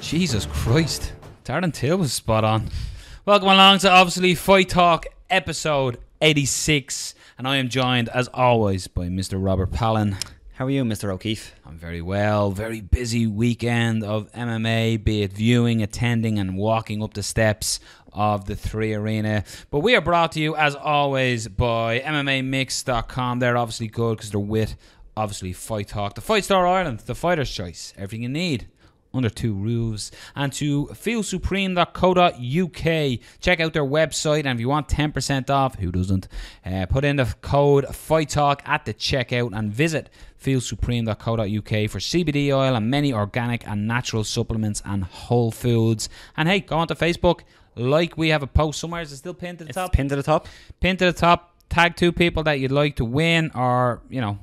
Jesus Christ. Darren Till was spot on. Welcome along to obviously Fight Talk episode 86. And I am joined as always by Mr. Robert Palin. How are you, Mr. O'Keefe? I'm very well. Very busy weekend of MMA, be it viewing, attending and walking up the steps of the 3 Arena. But we are brought to you as always by MMAmix.com. They're obviously good because they're with obviously Fight Talk, the Fight Store Ireland, the fighter's choice, everything you need under 2 roofs, and to feelsupreme.co.uk. Check out their website, and if you want 10% off, who doesn't, put in the code FIGHTTALK at the checkout and visit feelsupreme.co.uk for CBD oil and many organic and natural supplements and whole foods. And hey, go onto Facebook, like we have a post somewhere. Is it still pinned to the top? It's pinned to the top. Pinned to the top. Tag 2 people that you'd like to win, or, you know,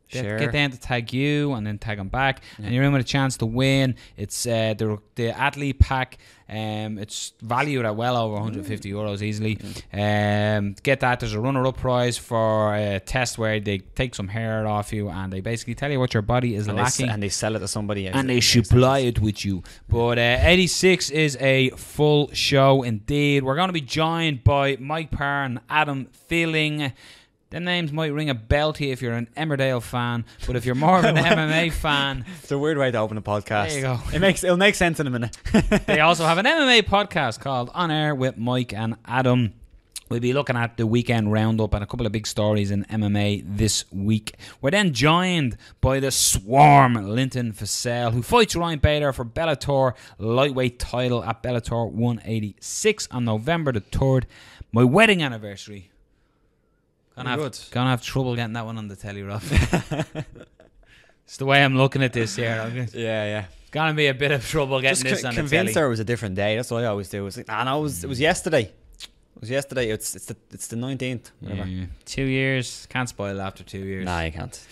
get them to tag you and then tag them back, and you're in with a chance to win. It's the athlete pack. It's valued at well over €150 easily. Get that. There's a runner-up prize for a test where they take some hair off you and they basically tell you what your body is lacking, and they sell it to somebody and they supply it with you. But 86 is a full show indeed. We're going to be joined by Mike Parr and Adam Feeling. The names might ring a bell to you if you're an Emmerdale fan, but if you're more of an MMA fan, it's a weird way to open a podcast. There you go. It'll make sense in a minute. They also have an MMA podcast called On Air with Mike and Adam. We'll be looking at the weekend roundup and a couple of big stories in MMA this week. We're then joined by the Swarm, Linton Vassell, who fights Ryan Bader for Bellator lightweight title at Bellator 186 on November the 3rd. My wedding anniversary. Gonna have trouble getting that one on the telly, Rob. It's the way I'm looking at this here. Yeah. Gonna be a bit of trouble getting this on the telly. Convince her it was a different day. That's what I always do. It's like, no, it was yesterday. It was yesterday. It's the 19th. Whatever. Yeah. 2 years. Can't spoil after 2 years. Nah, you can't.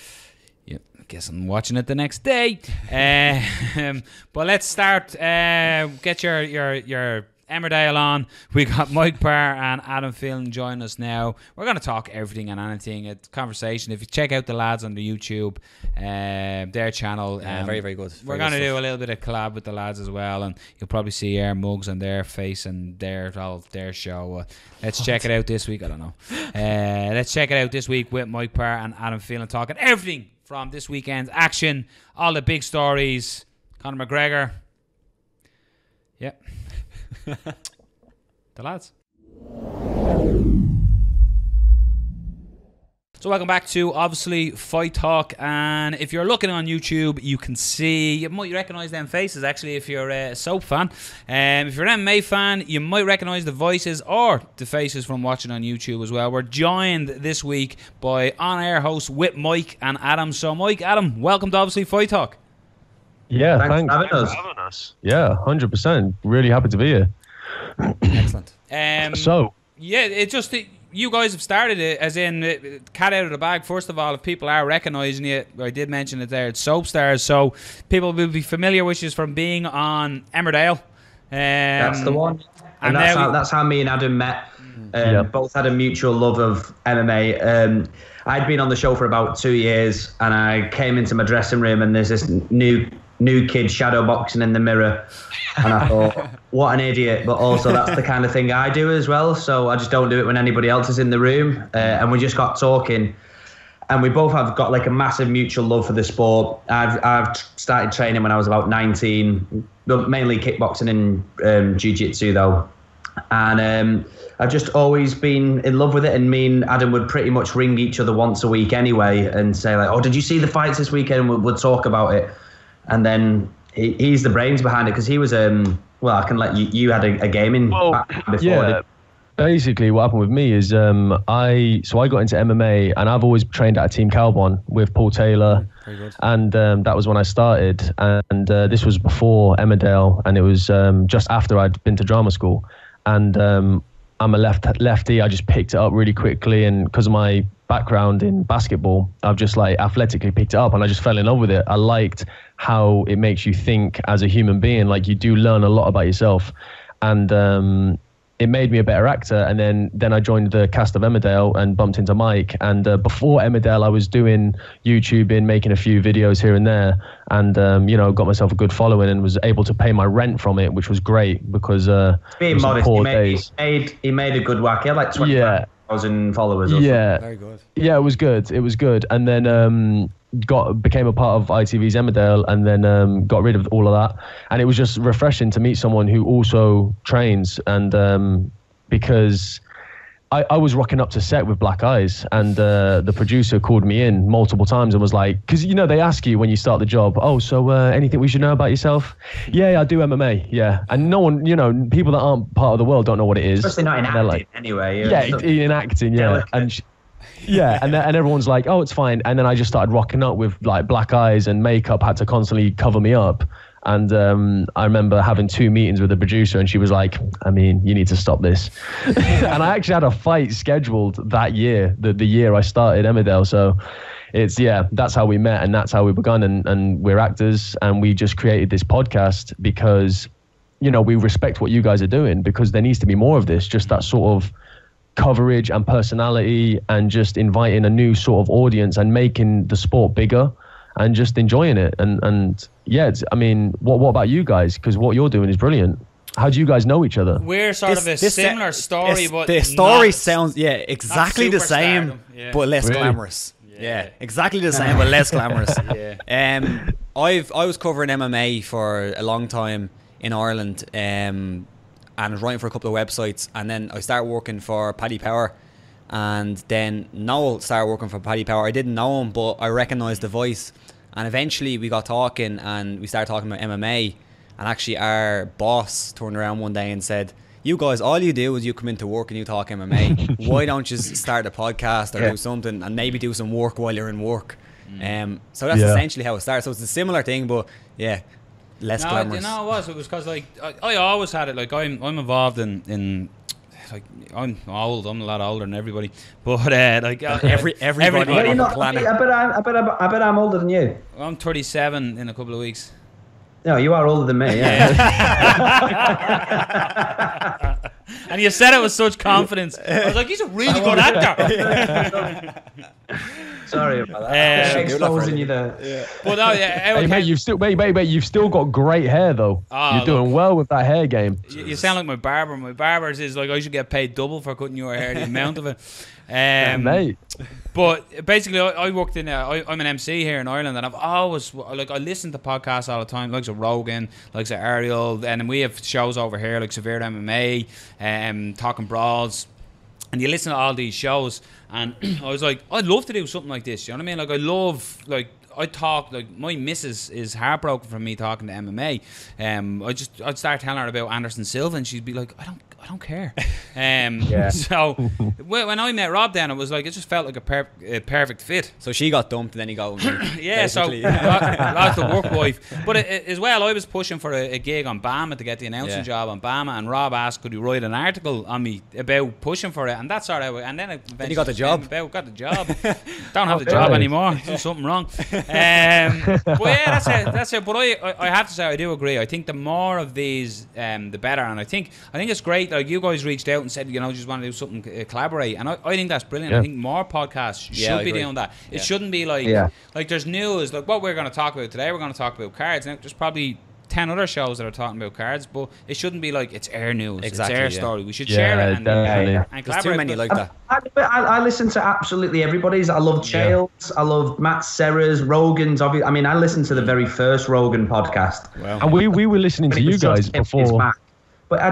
Yep. I guess I'm watching it the next day. But let's start. Get your Emmerdale on. We got Mike Parr and Adam Feeling joining us now. We're going to talk everything and anything. It's conversation. If you check out the lads on the YouTube, their channel, very, very good. We're going to do a little bit of collab with the lads as well, and you'll probably see our mugs on their face and their show. Let's check it out this week. I don't know. Let's check it out this week with Mike Parr and Adam Feeling, talking everything from this weekend's action, all the big stories. Conor McGregor. Yep. The lads. So welcome back to obviously Fight Talk, and if you're looking on YouTube, you can see, you might recognise them faces actually if you're a soap fan. If you're an MMA fan, you might recognise the voices or the faces from watching on YouTube as well. We're joined this week by on-air hosts with Mike and Adam. So Mike, Adam, welcome to obviously Fight Talk. Yeah, thanks for having us. Yeah, 100%. Really happy to be here. Excellent. It just you guys have started it as in cat out of the bag. First of all, if people are recognising you, I did mention it there. It's Soap Stars, so people will be familiar with you from being on Emmerdale. That's the one, and that's how me and Adam met. Both had a mutual love of MMA. I'd been on the show for about 2 years, and I came into my dressing room, and there's this new kid shadow boxing in the mirror, and I thought, what an idiot, but also that's the kind of thing I do as well, so I just don't do it when anybody else is in the room. And we just got talking, and we both have got like a massive mutual love for the sport. I've started training when I was about 19, mainly kickboxing and jiu-jitsu though, and I've just always been in love with it, and me and Adam would pretty much ring each other once a week anyway and say like, oh, did you see the fights this weekend? And we'll talk about it. And then he's the brains behind it, because he was, I can let you had a gaming background before. Yeah, basically what happened with me is I got into MMA, and I've always trained at a Team Calbon with Paul Taylor. Very good. And that was when I started. And this was before Emmerdale, and it was just after I'd been to drama school. And I'm a lefty. I just picked it up really quickly, and because of my background in basketball, I've just like athletically picked it up, and I just fell in love with it. I liked how it makes you think as a human being. Like, you do learn a lot about yourself. And it made me a better actor. And then I joined the cast of Emmerdale and bumped into Mike. And before Emmerdale, I was doing YouTubing, making a few videos here and there, and got myself a good following and was able to pay my rent from it, which was great because being modest, he made a good whack. He had like 25,000 followers. Yeah, very good. Yeah, it was good. And then became a part of ITV's Emmerdale, and then got rid of all of that. And it was just refreshing to meet someone who also trains, and because I was rocking up to set with black eyes, and the producer called me in multiple times and was like, because they ask you when you start the job, so anything we should know about yourself? Yeah, I do MMA. Yeah, and no one, people that aren't part of the world don't know what it is. Especially not in acting, anyway. Yeah, in acting, yeah. And and everyone's like, oh, it's fine. And then I just started rocking up with like black eyes, and makeup had to constantly cover me up. And I remember having 2 meetings with the producer, and she was like, I mean, you need to stop this. And I actually had a fight scheduled that year, the year I started Emmerdale. So that's how we met, and that's how we begun. And we're actors, and we just created this podcast because, we respect what you guys are doing, because there needs to be more of this, just that sort of coverage and personality, and just inviting a new sort of audience and making the sport bigger and just enjoying it. And I mean, what about you guys? Because what you're doing is brilliant. How do you guys know each other? We're sort of a similar story, but the story sounds exactly the same, but less glamorous. Yeah, exactly the same, but less glamorous. I was covering MMA for a long time in Ireland, and I was writing for a couple of websites, and then I started working for Paddy Power, and then Noel started working for Paddy Power. I didn't know him, but I recognised the voice, and eventually we got talking, and we started talking about MMA, and actually our boss turned around one day and said, you guys, all you do is you come into work and you talk MMA. Why don't you start a podcast or do something, and maybe do some work while you're in work? So that's essentially how it started. So it's a similar thing, but less glamorous. It was because like I always had it. Like I'm involved in like, I'm old. I'm a lot older than everybody, but everybody on the planet. I bet I'm older than you. I'm 37 in a couple of weeks. No, you are older than me. Yeah. And you said it with such confidence. I was like, he's a really good actor. Sorry about that. Exposing you there. Yeah. But no, hey, mate, you've still got great hair though. You're doing well with that hair game. You sound like my barber. My barber's is like, I should get paid double for cutting your hair. The amount of it. Mate. But basically, I worked in. I'm an MC here in Ireland, and I've always I listen to podcasts all the time, like Rogan, like Ariel, and then we have shows over here like Severe MMA, Talking Brawls, and you listen to all these shows, and I was like, I'd love to do something like this. You know what I mean? Like I love I talk, like my missus is heartbroken from me talking to MMA. I'd start telling her about Anderson Silva, and she'd be like, I don't care. So when I met Rob, then it was like, it just felt like a perfect fit. So she got dumped, and then he got so lost the work wife. But as well, I was pushing for a gig on BAMA to get the announcing job on BAMA, and Rob asked, could he write an article on me about pushing for it, and that's sort of, and then he got the job. Got the job. Don't have the job anymore. There's something wrong. But that's it. But I have to say, I do agree. I think the more of these, the better. And I think it's great. Like you guys reached out and said, just want to do something, collaborate, and I think that's brilliant. I think more podcasts should be doing that. It shouldn't be like there's news, like what we're going to talk about today. We're going to talk about cards. Now there's probably 10 other shows that are talking about cards, but it shouldn't be like it's air news, it's air story. We should share it and collaborate. There's too many like that. I listen to absolutely everybody's. I love Chaels, I love Matt Serra's, Rogan's. I mean, I listened to the very first Rogan podcast. Wow. And we were listening to you guys before. But I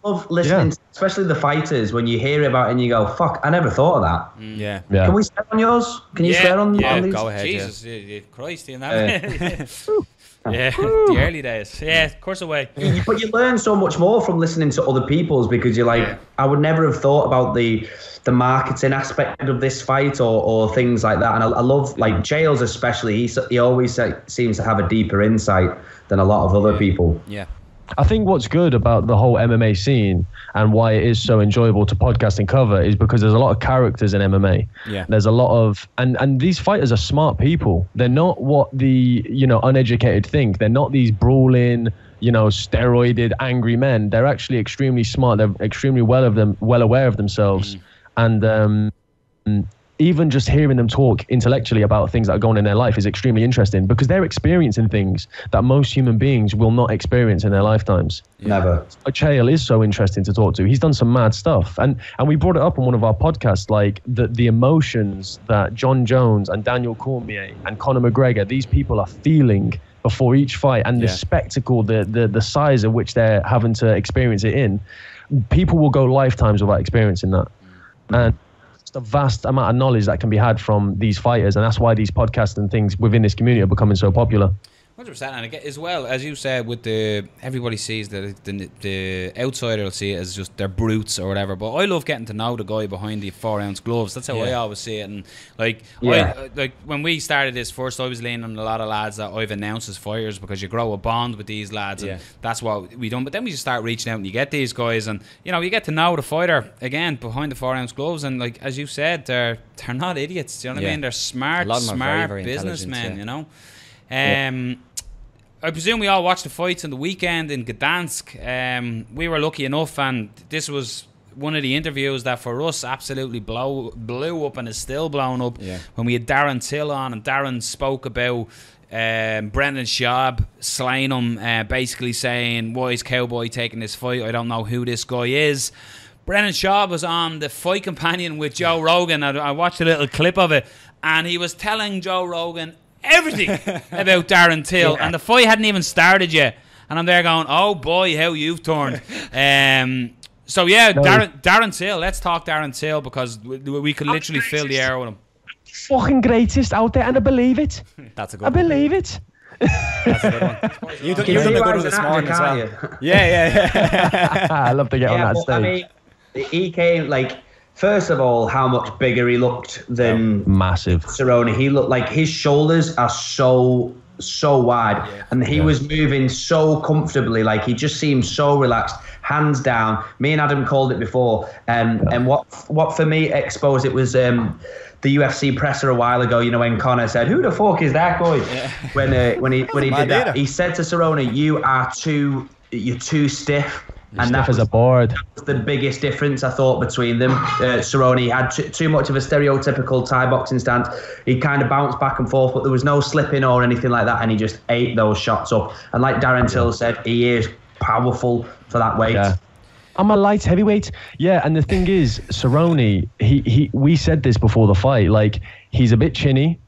love listening, especially the fighters, when you hear about it and you go, fuck, I never thought of that. Yeah. Can we swear on yours? Can you swear on these? Go ahead. Jesus, Christ, you know. The early days. Yeah, of course away. But you learn so much more from listening to other people's, because you're like, I would never have thought about the marketing aspect of this fight or things like that. And I love, like, Chaels especially, he always seems to have a deeper insight than a lot of other people. Yeah. I think what's good about the whole MMA scene and why it is so enjoyable to podcast and cover is because there's a lot of characters in MMA. Yeah. There's a lot of, and these fighters are smart people. They're not what the, uneducated think. They're not these brawling, steroided, angry men. They're actually extremely smart. They're extremely well aware of themselves. And even just hearing them talk intellectually about things that are going on in their life is extremely interesting because they're experiencing things that most human beings will not experience in their lifetimes. Never. Chael is so interesting to talk to. He's done some mad stuff. And we brought it up on one of our podcasts, like the emotions that John Jones and Daniel Cormier and Conor McGregor, these people are feeling before each fight, and the spectacle, the size of which they're having to experience it in. People will go lifetimes without experiencing that. And a vast amount of knowledge that can be had from these fighters, and that's why these podcasts and things within this community are becoming so popular. 100%, and again, as well as you said, with everybody sees the outsider will see it as just they're brutes or whatever. But I love getting to know the guy behind the 4-ounce gloves. That's how I always see it. And like when we started this first, I was leaning on a lot of lads that I've announced as fighters because you grow a bond with these lads, and that's what we done. But then we just start reaching out, and you get these guys, and you get to know the fighter again behind the 4-ounce gloves. And like as you said, they're not idiots. Do you know what I mean? They're smart very businessmen. I presume we all watched the fights on the weekend in Gdansk. We were lucky enough, and this was one of the interviews that for us absolutely blew up and is still blown up when we had Darren Till on, and Darren spoke about Brendan Schaub slaying him, basically saying, why is Cowboy taking this fight? I don't know who this guy is. Brendan Schaub was on the Fight Companion with Joe Rogan. I watched a little clip of it, and he was telling Joe Rogan everything about Darren Till, and the fight hadn't even started yet, and I'm there going, oh boy, how you've turned. Darren Till, let's talk Darren Till, because we could literally fill the air with him. Fucking greatest out there, and I believe it. That's a good one. I believe it. That's a good one. You've done a good one this morning as well. Yeah. I love to get on that stage. I mean, he came first of all, how much bigger he looked than massive Cerrone. He looked like his shoulders are so wide, and he was moving so comfortably. Like he just seemed so relaxed, hands down. Me and Adam called it before, and what for me exposed it was the UFC presser a while ago. When Conor said, "Who the fuck is that guy?" When he did that, he said to Cerrone, "You're too stiff." And that was a board. That was the biggest difference, I thought, between them. Cerrone had too much of a stereotypical Thai boxing stance. He kind of bounced back and forth, but there was no slipping or anything like that, and he just ate those shots up. And like Darren Till said, he is powerful for that weight. Yeah. I'm a light heavyweight. Yeah, and the thing is, Cerrone, we said this before the fight, like, he's a bit chinny,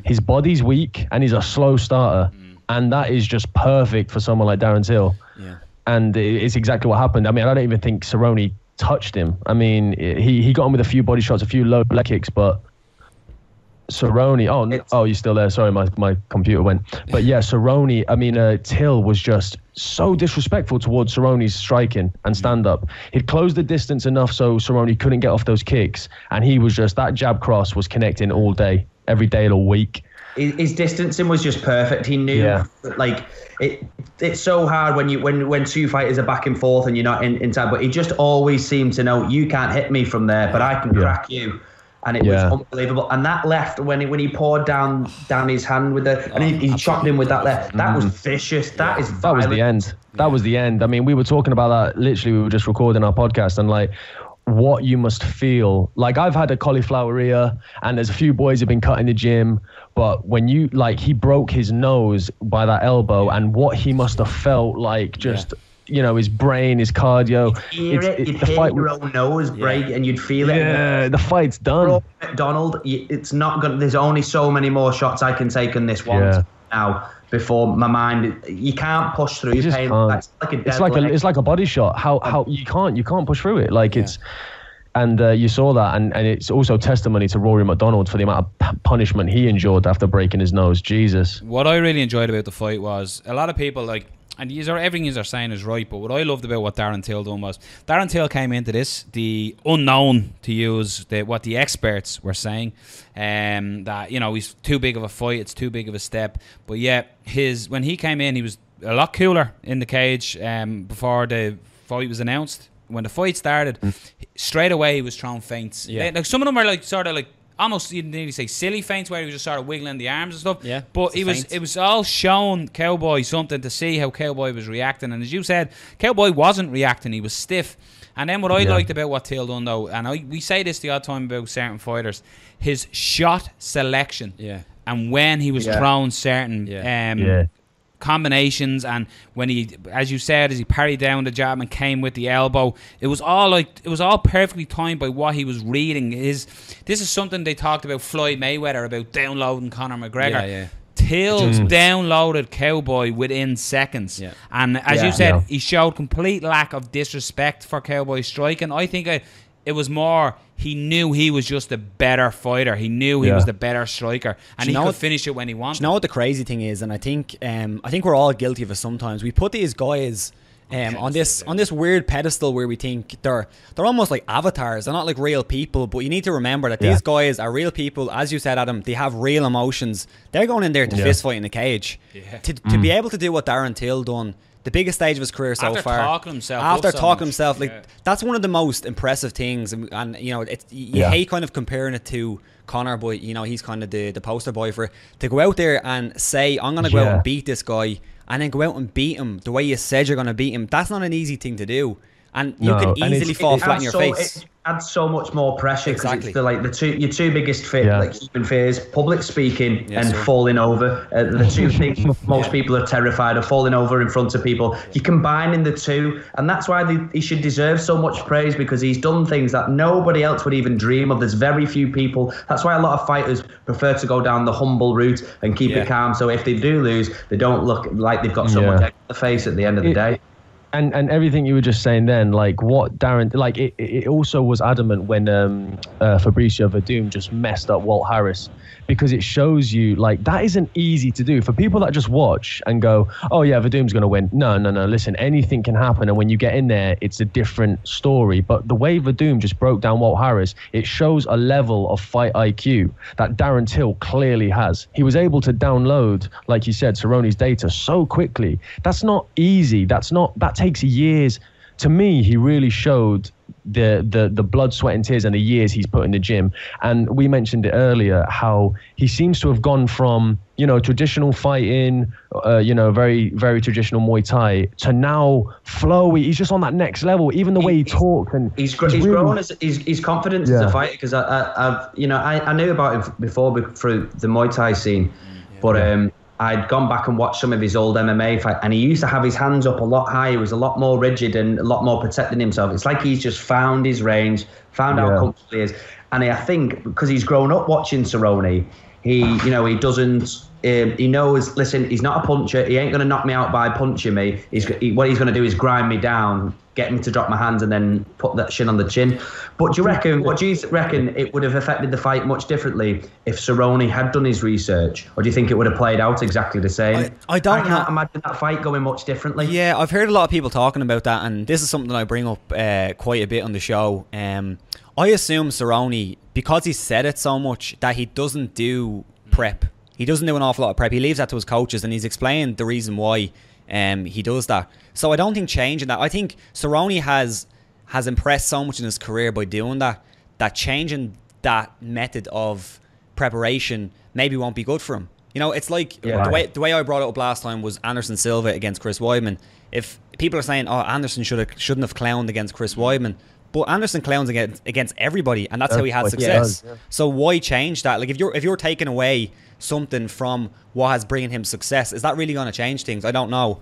his body's weak, and he's a slow starter. And that is just perfect for someone like Darren Till. Yeah. And it's exactly what happened. I mean, I don't even think Cerrone touched him. I mean, he got him with a few body shots, a few low leg kicks, but Cerrone... Oh, you're still there. Sorry, my computer went. But yeah, Cerrone, I mean, Till was just so disrespectful towards Cerrone's striking and stand-up. He'd closed the distance enough so Cerrone couldn't get off those kicks, and he was just... That jab cross was connecting all day, every day of the week. His distancing was just perfect. He knew, it's so hard when two fighters are back and forth and you're not in time. But he just always seemed to know, you can't hit me from there, but I can crack you. And it was unbelievable. And that left, when he poured down his hand with and he chopped him with that left. That was vicious. That was the end. That was the end. I mean, we were talking about that. Literally, we were just recording our podcast, and what you must feel. Like, I've had a cauliflower ear, and there's a few boys who've been cut in the gym, but when he broke his nose by that elbow, and what he must have felt like, just his brain, his cardio. You'd hear your own nose break, and you'd feel it. Yeah, the fight's done. MacDonald, it's not good. There's only so many more shots I can take on this one now. Before my mind, you can't push through. You just pain. can't. It's like a body shot. How you can't push through it. Like it's, and you saw that, and it's also testimony to Rory MacDonald for the amount of punishment he endured after breaking his nose. Jesus. What I really enjoyed about the fight was a lot of people and everything you're saying is right, but what I loved about what Darren Till done was Darren Till came into this, the unknown, to use what the experts were saying, that he's too big of a fight, it's too big of a step. But when he came in, he was a lot cooler in the cage before the fight was announced. When the fight started, straight away he was throwing feints. Yeah. Like some of them are like sort of like almost you'd nearly say silly feints where he was just sort of wiggling the arms and stuff. Yeah. But it was all showing Cowboy something to see how Cowboy was reacting. And as you said, Cowboy wasn't reacting, he was stiff. And then what I liked about what Till done though, and we say this the odd time about certain fighters, his shot selection. Yeah. And when he was throwing certain combinations, and when he, as you said, as he parried down the jab and came with the elbow, it was all perfectly timed by what he was reading. This is something they talked about Floyd Mayweather about downloading Conor McGregor. Till downloaded Cowboy within seconds, and as you said, he showed complete lack of disrespect for Cowboy striking. I think it was more he knew he was just a better fighter. He knew he was the better striker, and he could finish it when he wanted. Do you know what the crazy thing is? And I think we're all guilty of it sometimes. We put these guys on this weird pedestal where we think they're almost like avatars. They're not like real people, but you need to remember that these guys are real people. As you said, Adam, they have real emotions. They're going in there to fist fight in the cage. To be able to do what Darren Till done, the biggest stage of his career so far. After talking himself, that's one of the most impressive things. And you know, you hate kind of comparing it to Conor, but you know, he's kind of the poster boy for it. To go out there and say, I'm going to go out and beat this guy, and then go out and beat him the way you said you're going to beat him, that's not an easy thing to do. And you can easily fall flat in your face. It adds so much more pressure. Exactly. It's your two biggest human fears: public speaking and falling over. The two things most people are terrified of: falling over in front of people. You're combining the two, and that's why he should deserve so much praise, because he's done things that nobody else would even dream of. There's very few people. That's why a lot of fighters prefer to go down the humble route and keep it calm. So if they do lose, they don't look like they've got so much egg on the face at the end of the day. And everything you were just saying then, like what Darren, like it also was adamant when Fabricio Verdum just messed up Walt Harris, because it shows you like that isn't easy to do for people that just watch and go, oh yeah, Verdum's going to win. No, listen, anything can happen, and when you get in there, it's a different story. But the way Verdum just broke down Walt Harris, it shows a level of fight IQ that Darren Till clearly has. He was able to download, like you said, Cerrone's data so quickly. That's not easy. That takes years. To me, he really showed the blood, sweat and tears and the years he's put in the gym. And we mentioned it earlier, how he seems to have gone from, you know, traditional fighting, very, very traditional Muay Thai, to now flowy. He's just on that next level, even the way he talks. And he's grown his confidence as a fighter, because I knew about him before through the Muay Thai scene, but I'd gone back and watched some of his old MMA fight, and he used to have his hands up a lot higher. He was a lot more rigid and a lot more protecting himself. It's like he's just found his range, found how comfortable he is. And I think because he's grown up watching Cerrone, he doesn't. He knows, listen, he's not a puncher. He ain't going to knock me out by punching me. What he's going to do is grind me down, get me to drop my hands, and then put that shin on the chin. But do you reckon it would have affected the fight much differently if Cerrone had done his research? Or do you think it would have played out exactly the same? I can't imagine that fight going much differently. Yeah, I've heard a lot of people talking about that, and this is something I bring up quite a bit on the show. I assume Cerrone, because he said it so much, that he doesn't do prep. He doesn't do an awful lot of prep. He leaves that to his coaches, and he's explained the reason why he does that. So I don't think changing that. I think Cerrone has impressed so much in his career by doing that changing that method of preparation maybe won't be good for him. You know, it's like the way I brought it up last time was Anderson Silva against Chris Weidman. If people are saying, oh, Anderson shouldn't have clowned against Chris Weidman, but Anderson clowns against everybody, and that's how he had success. So why change that? Like if you're taking away something from what has bringing him success, is that really going to change things? I don't know.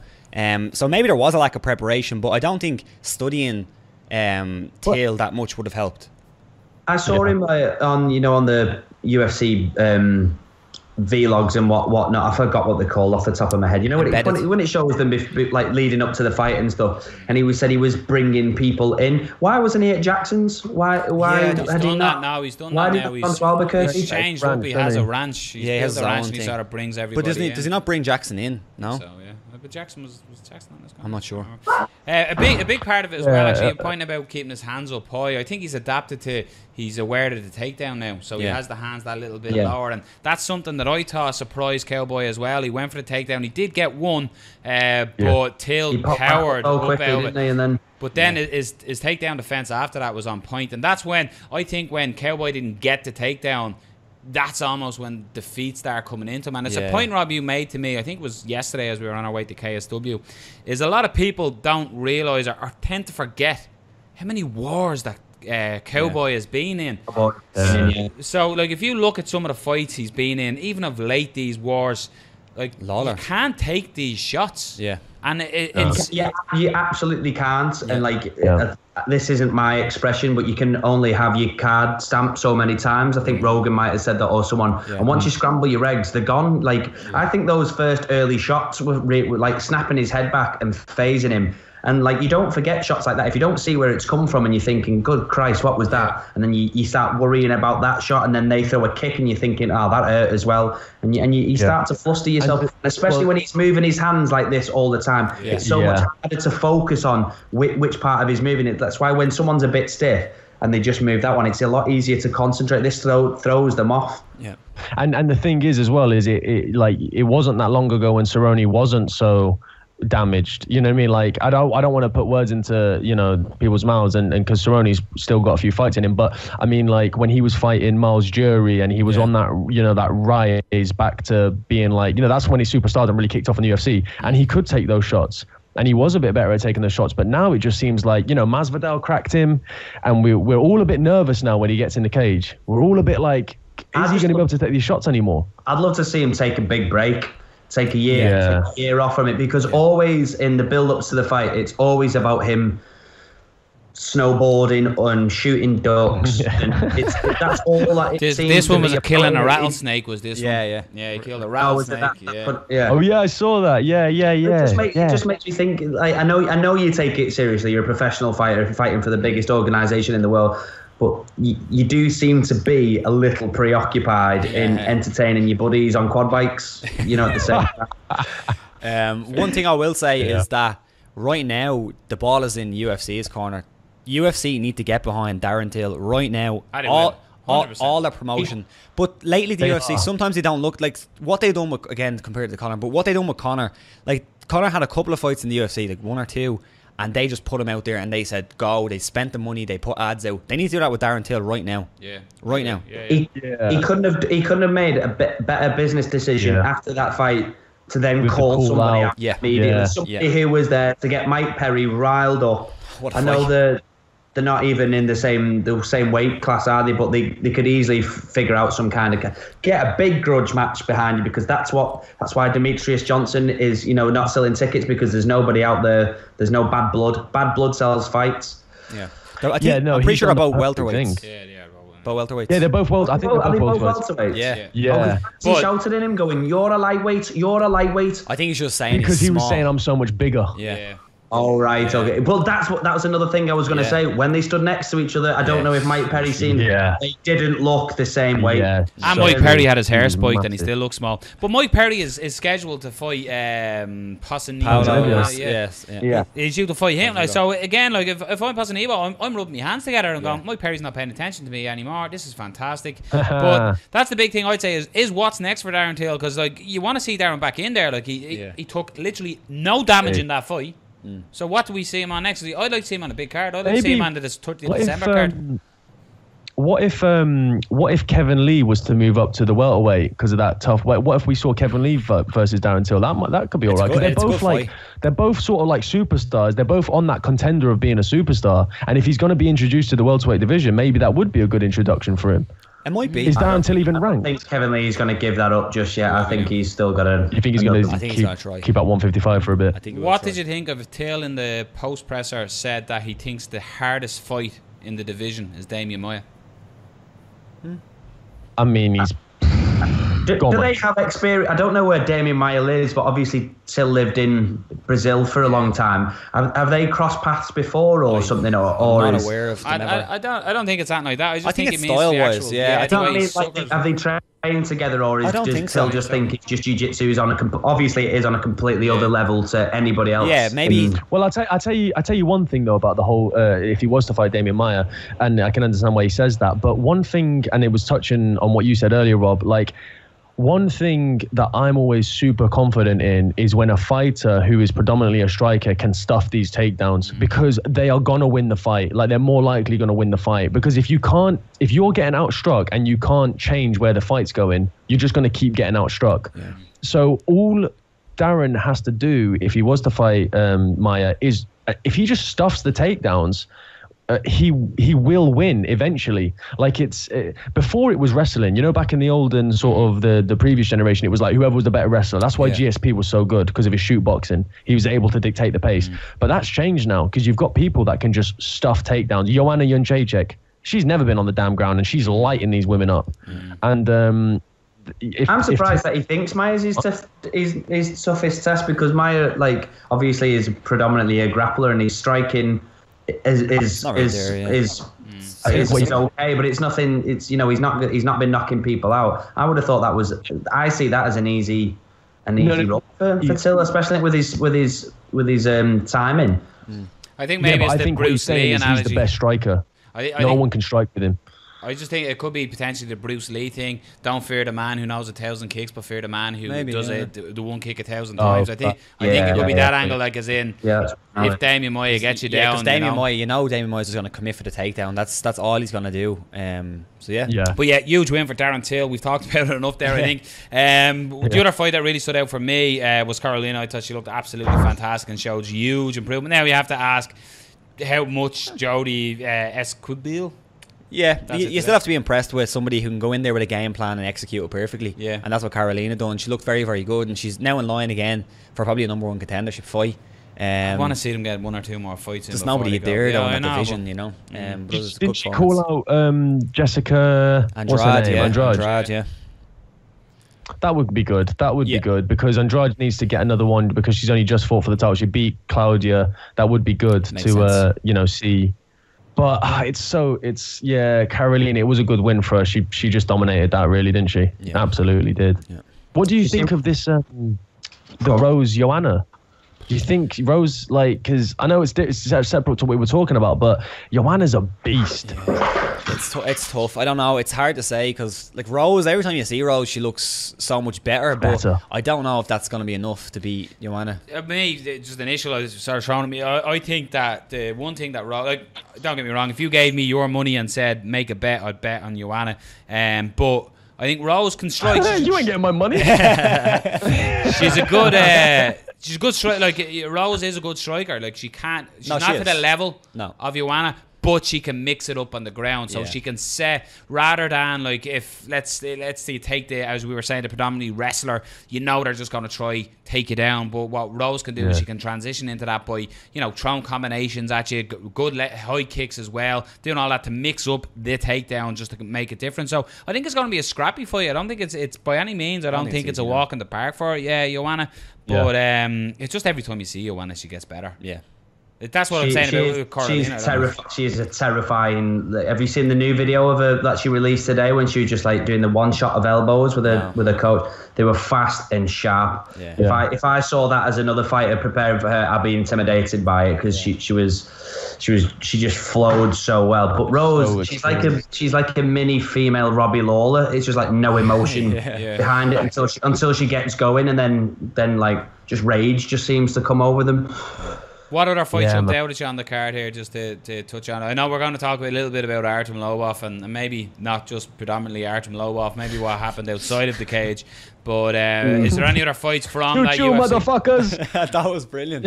So maybe there was a lack of preparation, but I don't think studying Till that much would have helped. I saw him on the UFC vlogs and whatnot. I forgot what they're called off the top of my head. You know when it shows them like leading up to the fight and stuff, and he said he was bringing people in. Why wasn't he at Jackson's? Why? He's done that now. He's done that now. He's changed up. He has a ranch. He has a ranch, and he sort of brings everybody. But does he not bring Jackson in? No. So, But Jackson was Jackson on this guy? I'm not sure. A big part of it as well, actually, a point about keeping his hands up high. I think he's adapted to, he's aware of the takedown now, so he has the hands that little bit lower, and that's something that I thought surprised Cowboy as well. He went for the takedown, he did get one, but Till powered up out of it. But then his takedown defense after that was on point, and that's when I think when Cowboy didn't get the takedown, that's almost when defeats start coming into him. And it's a point, Rob, you made to me, I think it was yesterday as we were on our way to KSW, is a lot of people don't realise or tend to forget how many wars that Cowboy has been in. So, like, if you look at some of the fights he's been in, even of late, these wars, like, Lawler, you can't take these shots. And it's... Yeah, you absolutely can't. And, like... this isn't my expression, but you can only have your card stamped so many times. I think Rogan might have said that, or someone. And once you scramble your eggs, they're gone. Like, I think those first early shots were like snapping his head back and phasing him. And, like, you don't forget shots like that. If you don't see where it's come from and you're thinking, good Christ, what was that? And then you start worrying about that shot, and then they throw a kick and you're thinking, oh, that hurt as well. And you start to fluster yourself, especially when he's moving his hands like this all the time. It's so much harder to focus on which part of his moving it. That's why when someone's a bit stiff and they just move that one, it's a lot easier to concentrate. This throws them off. And the thing is as well is it wasn't that long ago when Cerrone wasn't so damaged, you know what I mean? Like, I don't want to put words into, you know, people's mouths, and because Cerrone's still got a few fights in him, but I mean, like, when he was fighting Miles Jury and he was on that, you know, that rise back to being like, you know, that's when his superstardom really kicked off in the UFC, and he could take those shots, and he was a bit better at taking those shots. But now it just seems like, you know, Masvidal cracked him, and we're all a bit nervous now when he gets in the cage. We're all a bit like, is he going to be able to take these shots anymore? I'd love to see him take a big break. Take a year off from it, because always in the build-ups to the fight, it's always about him snowboarding and shooting ducks. And that's all that it seems. This one was killing a rattlesnake. Was this one? Yeah, he killed a rattlesnake. Oh yeah, I saw that. Yeah. It just makes me think. Like, I know you take it seriously. You're a professional fighter fighting for the biggest organization in the world. But you do seem to be a little preoccupied in entertaining your buddies on quad bikes, you know, at the same time. One thing I will say is that right now, the ball is in UFC's corner. UFC need to get behind Darren Till right now. All the promotion. But lately, the UFC, sometimes they don't look like what they done with, again, compared to Conor, but what they done with Conor, like, Conor had a couple of fights in the UFC, like 1 or 2, and they just put him out there and they said, go. They spent the money. They put ads out. They need to do that with Darren Till right now. Right now. He couldn't have made a better business decision after that fight to then call somebody out immediately. Somebody who was there to get Mike Perry riled up. I know they're not even in the same weight class, are they? But they could easily figure out some kind of get a big grudge match behind you, because that's why Demetrius Johnson is, you know, not selling tickets, because there's nobody out there. There's no bad blood. Bad blood sells fights. I'm pretty sure about welterweights. About welterweights. Yeah, they're both welterweights. I think they're both welterweights. Yeah. He shouted at him, going, "You're a lightweight. You're a lightweight." I think he's just saying because he was saying, "I'm so much bigger." Oh, right, okay. Well, that was another thing I was going to say. When they stood next to each other, I don't know if Mike Perry seen. They didn't look the same way. And Mike Perry had his hair spiked and he still looks small. But Mike Perry is scheduled to fight Posanivo. He's due to fight him. So again, like, if I'm Posanivo, I'm rubbing my hands together and going, Mike Perry's not paying attention to me anymore. This is fantastic. But that's the big thing I'd say is what's next for Darren Till, because, like, you want to see Darren back in there. Like, he took literally no damage in that fight. So what do we see him on next? I'd like to see him on a big card. I'd like to see him on the 30th December card. What if Kevin Lee was to move up to the welterweight because of that tough weight? What if we saw Kevin Lee versus Darren Till? That could be all right. Because they're both sort of like superstars. They're both on that contender of being a superstar. And if he's going to be introduced to the welterweight division, maybe that would be a good introduction for him. It might be. Is Darren Till even ranked? I don't think Kevin Lee's going to give that up just yet. I think he's still got to... You think he's going to keep at 155 for a bit? What did you think of Till in the post-presser said that he thinks the hardest fight in the division is Damian Maia? I mean, he's... Do they have experience? I don't know where Damian Maia lives, but obviously Till lived in Brazil for a long time. Have they crossed paths before or something? Or I'm not aware of. I don't think it's that like that. I think it's style-wise. have they trained train together, or is Till just think it's just jiu-jitsu is on obviously it is on a completely other level to anybody else. Yeah, maybe. Well, I tell you one thing though about the whole if he was to fight Damian Maia, and I can understand why he says that. But one thing, and it was touching on what you said earlier, Rob, like. One thing that I'm always super confident in is when a fighter who is predominantly a striker can stuff these takedowns, because they are going to win the fight. Like, they're more likely going to win the fight, because if you're getting outstruck and you can't change where the fight's going, you're just going to keep getting outstruck. Yeah. So all Darren has to do if he was to fight Maia is if he just stuffs the takedowns, he will win eventually. Like, it's before it was wrestling, you know, back in the olden sort of the previous generation, it was like whoever was the better wrestler. That's why GSP was so good, because of his shoot boxing. He was able to dictate the pace. But that's changed now, because you've got people that can just stuff takedowns. Joanna Jędrzejczyk, she's never been on the damn ground, and she's lighting these women up. And I'm surprised that he thinks Maia's his toughest test, because Maia, like, obviously is predominantly a grappler, and he's striking is okay, but it's nothing. It's, you know, he's not been knocking people out. I would have thought that was. I see that as an easy role for Till, especially with his timing. I think maybe it's the Bruce Lee analogy. He's the best striker. No one can strike with him. I just think it could be potentially the Bruce Lee thing. Don't fear the man who knows 1,000 kicks, but fear the man who does the one kick 1,000 times. I think it could be that angle, like, as in, if Damian Maia gets you down, because Damian Maia is going to commit for the takedown. That's all he's going to do. But yeah, huge win for Darren Till. We've talked about it enough there, I think. The other fight that really stood out for me was Karolina. I thought she looked absolutely fantastic and showed huge improvement. Now you have to ask how much Jody Esquibel. Yeah, you still have to be impressed with somebody who can go in there with a game plan and execute it perfectly. Yeah, and that's what Karolina done. She looked very, very good, and she's now in line again for probably a _1 contendership fight. I want to see them get 1 or 2 more fights. There's nobody there though in that division, you know. Didn't she call out Jessica Andrade? Yeah. That would be good. That would be good, because Andrade needs to get another one, because she's only just fought for the title. She beat Claudia. That would be good to see. But Karolina, it was a good win for her. She just dominated that, really, didn't she? Yeah. Absolutely did. Yeah. What do you think of this, the Rose Joanna? Do you think Rose, like, because I know it's separate to what we were talking about, but Joanna's a beast. Yeah. It's tough. I don't know. It's hard to say, because, like, Rose, every time you see Rose, she looks so much better. But I don't know if that's going to be enough to beat Joanna. Me, just initial, I started showing at me. I think that the one thing that Rose, like, don't get me wrong, if you gave me your money and said make a bet, I'd bet on Joanna. But I think Rose can strike. You ain't getting my money. She's a good. She's a good striker. Like, Rose is a good striker. Like, she's not to the level of Joanna, but she can mix it up on the ground. So she can set, rather than, like, if let's say take the, as we were saying, the predominantly wrestler, you know, they're just going to try take you down. But what Rose can do is she can transition into that by, you know, throwing combinations at you, good high kicks as well, doing all that to mix up the takedown just to make it different. So I think it's going to be a scrappy fight. I don't think it's by any means. I don't think it's a walk in the park for it. Yeah, Joanna. But it's just every time you see Joanna, she gets better. Yeah. That's what I'm saying about Karolina. She's a terrifying. Have you seen the new video of her that she released today, when she was just, like, doing the one shot of elbows with a coach? They were fast and sharp. Yeah. If I saw that as another fighter preparing for her, I'd be intimidated by it, because she just flowed so well. But Rose, she's like a mini female Robbie Lawler. It's just like no emotion behind it until she gets going, and then like just rage just seems to come over them. What other fights jumped out at you on the card here, just to touch on? I know we're going to talk a little bit about Artem Lobov, and maybe not just predominantly Artem Lobov, maybe what happened outside of the cage. But is there any other fights from that UFC? Motherfuckers! That was brilliant.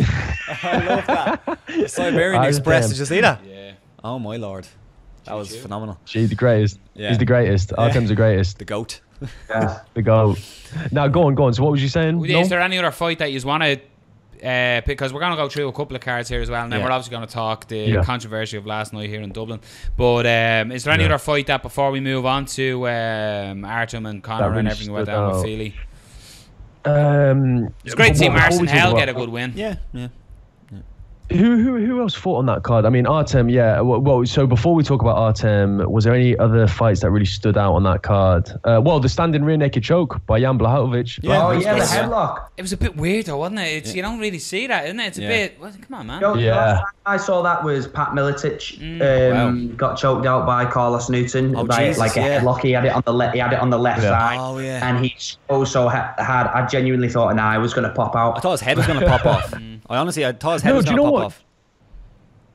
I love that. The Siberian Express, did you see that? Yeah. Oh my lord. That was phenomenal. She's the greatest. Yeah. He's the greatest. Artem's the greatest. The GOAT. Yeah. The GOAT. Now, go on. So what was you saying? Is there any other fight that you want to... because we're going to go through a couple of cards here as well, and then we're obviously going to talk the controversy of last night here in Dublin. But is there any other fight that, before we move on to Artem and Conor really and everything went down with Feely? It's great to see Marcin Hell get a good win. Yeah. Who else fought on that card? I mean, Artem, yeah. Well, so before we talk about Artem, was there any other fights that really stood out on that card? Well, the standing rear naked choke by Jan Blachowicz. Yeah, the headlock. It was a bit weird though, wasn't it? You don't really see that, isn't it? It's a bit. Well, come on, man. The last time I saw that was Pat Miletich. Got choked out by Carlos Newton by a headlock. He had it on the left side. Oh yeah. And he so had. I genuinely thought an eye was going to pop out. I thought his head was going to pop off. I thought his head was going to pop off.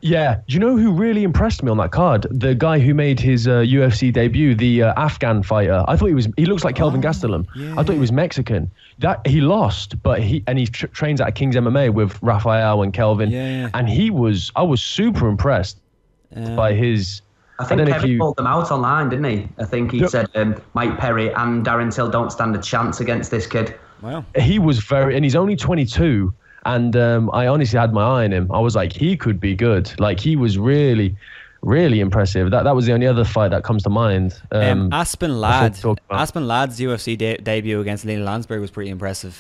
Yeah, do you know who really impressed me on that card? The guy who made his UFC debut, the Afghan fighter. I thought he looks like Kelvin Gastelum. Yeah. I thought he was Mexican. That he lost, but he trains at King's MMA with Rafael and Kelvin. Yeah. And I was super impressed by his. I think Kevin called them out online, didn't he? I think he said Mike Perry and Darren Till don't stand a chance against this kid. Wow. He was and he's only 22. And I honestly had my eye on him. I was like, he could be good. Like, he was really, really impressive. That was the only other fight that comes to mind. Aspen Ladd's UFC debut against Lena Landsberg was pretty impressive.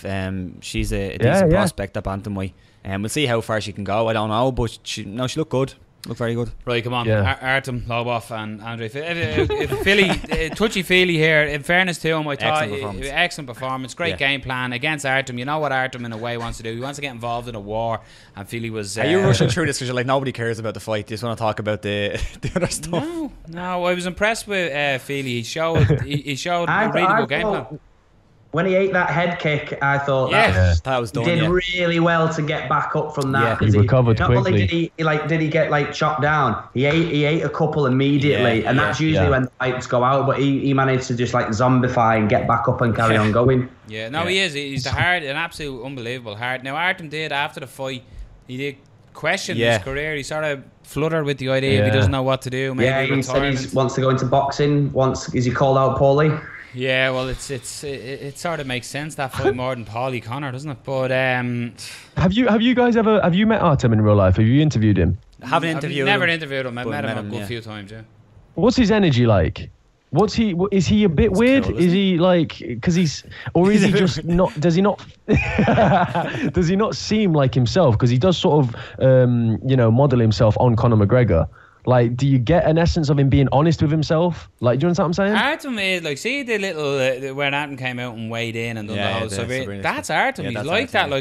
She's a decent prospect at bantamweight. We'll see how far she can go. I don't know, but she looked good. Look very good. Right, come on. Artem Lobov and Andre Philly. Touchy-feely here. In fairness to him, I thought excellent performance. Great game plan against Artem. You know what Artem in a way wants to do. He wants to get involved in a war. And Philly was... Are you rushing through this because you're like, nobody cares about the fight? You just want to talk about the other stuff? No. I was impressed with Philly. He showed a really good game plan. When he ate that head kick, I thought that was done. He did really well to get back up from that. He recovered quickly. Not only did he get chopped down, he ate a couple immediately, and that's usually when the fights go out. But he managed to just zombify and get back up and carry on going. He is. He's an absolute unbelievable heart. Now Artem did after the fight, he did question his career. He sort of fluttered with the idea if he doesn't know what to do. Maybe he said he wants to go into boxing. Is he called out poorly? Yeah, well, it sort of makes sense, that fight, more than Paulie Connor, doesn't it? But have you guys ever met Artem in real life? Have you interviewed him? I've never interviewed him. I've met him a good few times. Yeah. What's his energy like? Is he a bit weird? Cool, is he because he's, or is he just not? Does he not? Does he not seem like himself? Because he does sort of, model himself on Conor McGregor. Like, do you get an essence of him being honest with himself? Like, do you understand what I'm saying? Artem is see the little when Artem came out and weighed in and done the whole stuff. That's Artem. He's like that.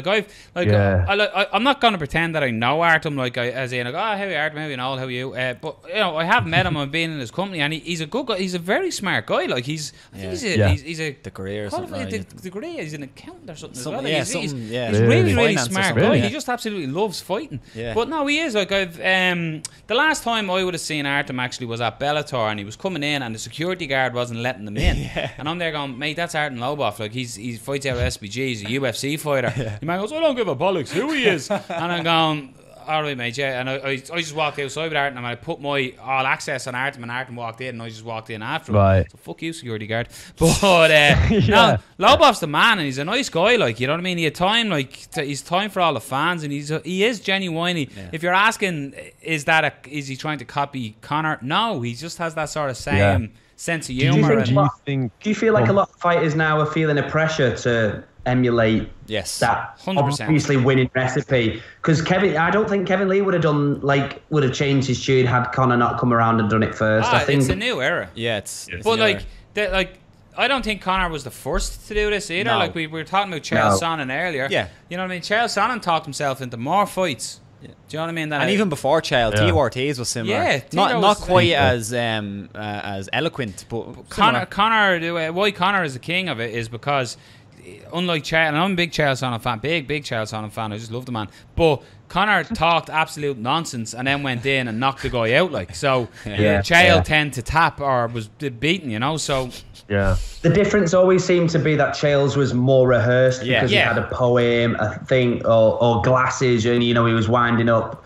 I'm not gonna pretend that I know Artem. How are you, Artem? How you know? How are you? But I have met him. I've been in his company, and he's a good guy. He's a very smart guy. He's a degree or something. Degree. He's an accountant or something as well. He's really smart guy. He just absolutely loves fighting. But no, he is the last time I would have seen Artem actually was at Bellator, and he was coming in and the security guard wasn't letting them in. And I'm there going, mate, that's Artem Lobov. He fights out of SBG. He's a UFC fighter. The man goes, I don't give a bollocks who he is. And I'm going, all right, mate, and I just walked outside with Artem, and I put my all access on Artem, and Artem walked in, and I just walked in after him. Right. So fuck you, security guard. But no, Lobov's the man, and he's a nice guy. You know what I mean? He had time, he's time for all the fans, and he is genuinely. If you're asking, is he trying to copy Conor? No, he just has that sort of same sense of humour. Do you feel like a lot of fighters now are feeling a pressure to emulate that 100%. Obviously winning recipe? Because I don't think Kevin Lee would have changed his tune had Conor not come around and done it first. I think it's a new era. Yeah, it's but I don't think Conor was the first to do this either. No. We were talking about Chael Sonnen earlier. Yeah, you know what I mean. Chael Sonnen talked himself into more fights. Do you know what I mean? And even before Chael, T. Ortiz was similar. Yeah, not quite as eloquent, but Conor. Why Conor is the king of it is because, unlike Chael, and I'm a big Chael Sonnen fan, big Chael Sonnen fan. I just love the man. But Conor talked absolute nonsense and then went in and knocked the guy out. Chael tend to tap or was beaten. So. Yeah. The difference always seemed to be that Chael's was more rehearsed because he had a poem, a thing, or glasses, and he was winding up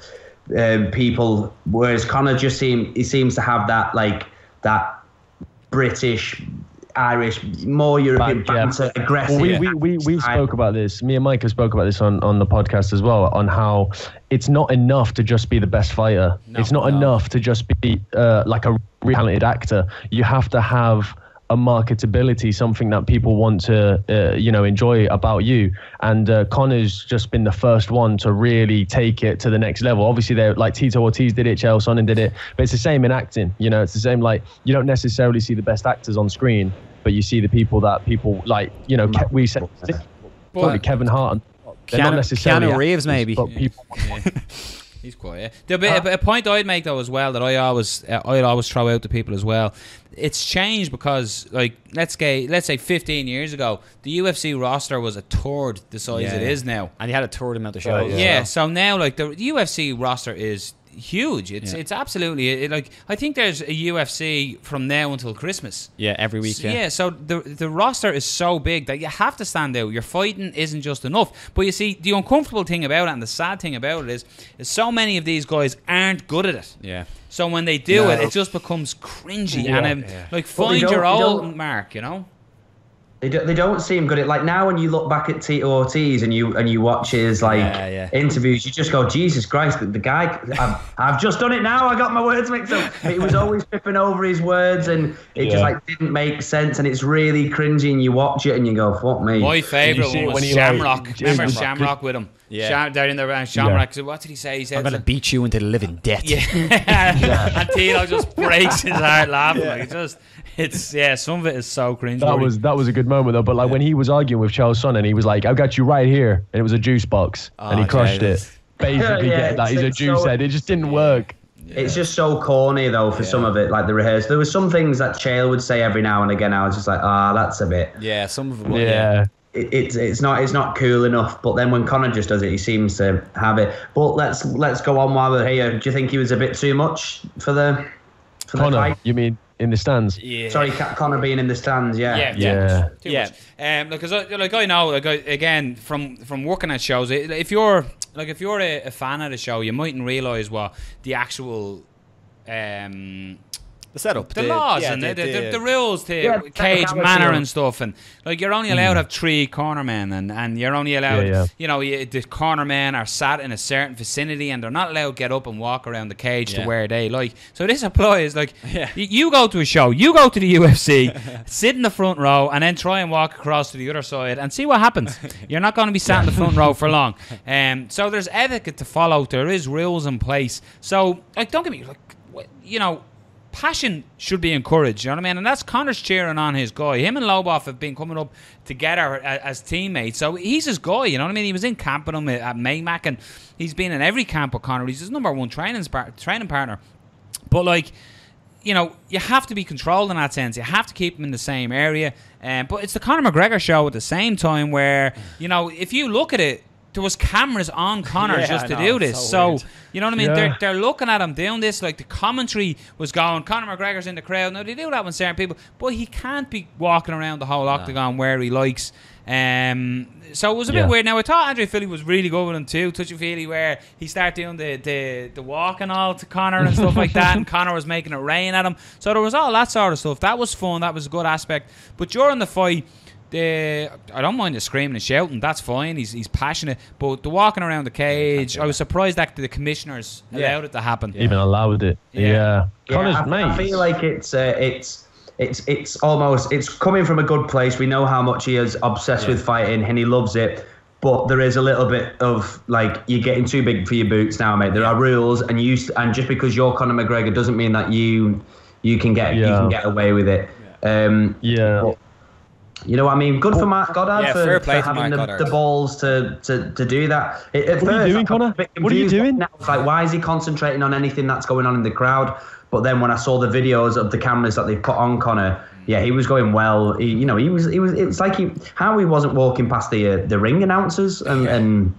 people. Whereas Conor just seems to have that that British, Irish, more European banter, aggressive. Well, we spoke about this. Me and Mike have spoke about this on the podcast as well, on how it's not enough to just be the best fighter. It's not enough to just be like a really talented actor. You have to have a marketability, something that people want to, enjoy about you. And Conor's just been the first one to really take it to the next level. Obviously, they're like Tito Ortiz did it, Chael Sonnen did it, but it's the same in acting. It's the same. Like, you don't necessarily see the best actors on screen, but you see the people that people like. We said probably Kevin Hart and they're not necessarily Keanu Reeves, maybe. But people. He's quiet. A point I'd make though as well that I'd always throw out to people as well. It's changed because, like, let's say 15 years ago, the UFC roster was a third the size it is now, and you had a third amount of shows. So now, like, the UFC roster is huge. It's absolutely like, I think there's a UFC from now until Christmas. Yeah, every week. So the roster is so big that you have to stand out. Your fighting isn't just enough. But you see, the uncomfortable thing about it and the sad thing about it is so many of these guys aren't good at it. Yeah. So when they do it just becomes cringy like, find your old mark, They don't seem good at, like, now when you look back at Tito Ortiz and you watch his interviews, you just go, Jesus Christ, the guy, I've just done it now, I got my words mixed up. He was always tripping over his words and it just like didn't make sense, and it's really cringy, and you watch it and you go, fuck me. My favourite one was Shamrock. Remember Shamrock with him? Yeah. They're in the Shamrock. So what did he say? He said, I'm going to beat you into the living death. And Tito just breaks his heart laughing. Like, some of it is so cringy. That was a good moment though. But like when he was arguing with Chael Sonnen, he was like, "I got you right here," and it was a juice box, and he crushed it. Basically, getting that he's a juice head. It just didn't work. It's just so corny though for some of it, like the rehearsal. There was some things that Chael would say every now and again. I was just like, that's a bit. Yeah, some of them. Yeah. It's not cool enough. But then when Conor just does it, he seems to have it. But let's go on while we're here. Do you think he was a bit too much for the Conor, fight? You mean in the stands? Yeah. Sorry, Conor being in the stands. Yeah. Because I know, again, from working at shows, if you're a fan of the show, you mightn't realise what the actual the setup, the laws and the rules to cage manner and stuff, and like you're only allowed to have 3 cornermen, and you're only allowed the cornermen are sat in a certain vicinity and they're not allowed to get up and walk around the cage to where they like. So this applies like you go to a show, you go to the UFC, sit in the front row and then try and walk across to the other side and see what happens. You're not going to be sat in the front row for long. So there's etiquette to follow. There is rules in place. So like, don't get me passion should be encouraged, you know what I mean? And that's Conor's cheering on his guy. Him and Lobov have been coming up together as teammates, so he's his guy, you know what I mean? He was in camp with him at Maymac, and he's been in every camp with Conor. He's his #1 training partner. But like, you have to be controlled in that sense. You have to keep him in the same area. But it's the Conor McGregor show at the same time where, if you look at it, there was cameras on Conor just to do this. So you know what I mean? Yeah. They're looking at him doing this. Like, the commentary was going, Conor McGregor's in the crowd. Now, they do that with certain people, but he can't be walking around the whole octagon where he likes. So it was a bit weird. Now, I thought Andre Philly was really good with him too, touchy-feely, where he started doing the walk and all to Conor and stuff like that, and Conor was making it rain at him. So there was all that sort of stuff. That was fun. That was a good aspect. But during the fight, I don't mind the screaming and shouting. That's fine. He's passionate. But the walking around the cage, I was surprised that the commissioners allowed it to happen. Even allowed it. Connor's mate. I feel like it's almost, it's coming from a good place. We know how much he is obsessed with fighting and he loves it. But there is a little bit of, like, you're getting too big for your boots now, mate. There are rules, and just because you're Conor McGregor doesn't mean that you can get away with it. You know what I mean? Good for Marc Goddard for having the balls to do that. What are you doing, Conor? What are you doing? Now, like, why is he concentrating on anything that's going on in the crowd? But then when I saw the videos of the cameras that they put on Conor, he was going well. It's like how he wasn't walking past the ring announcers and.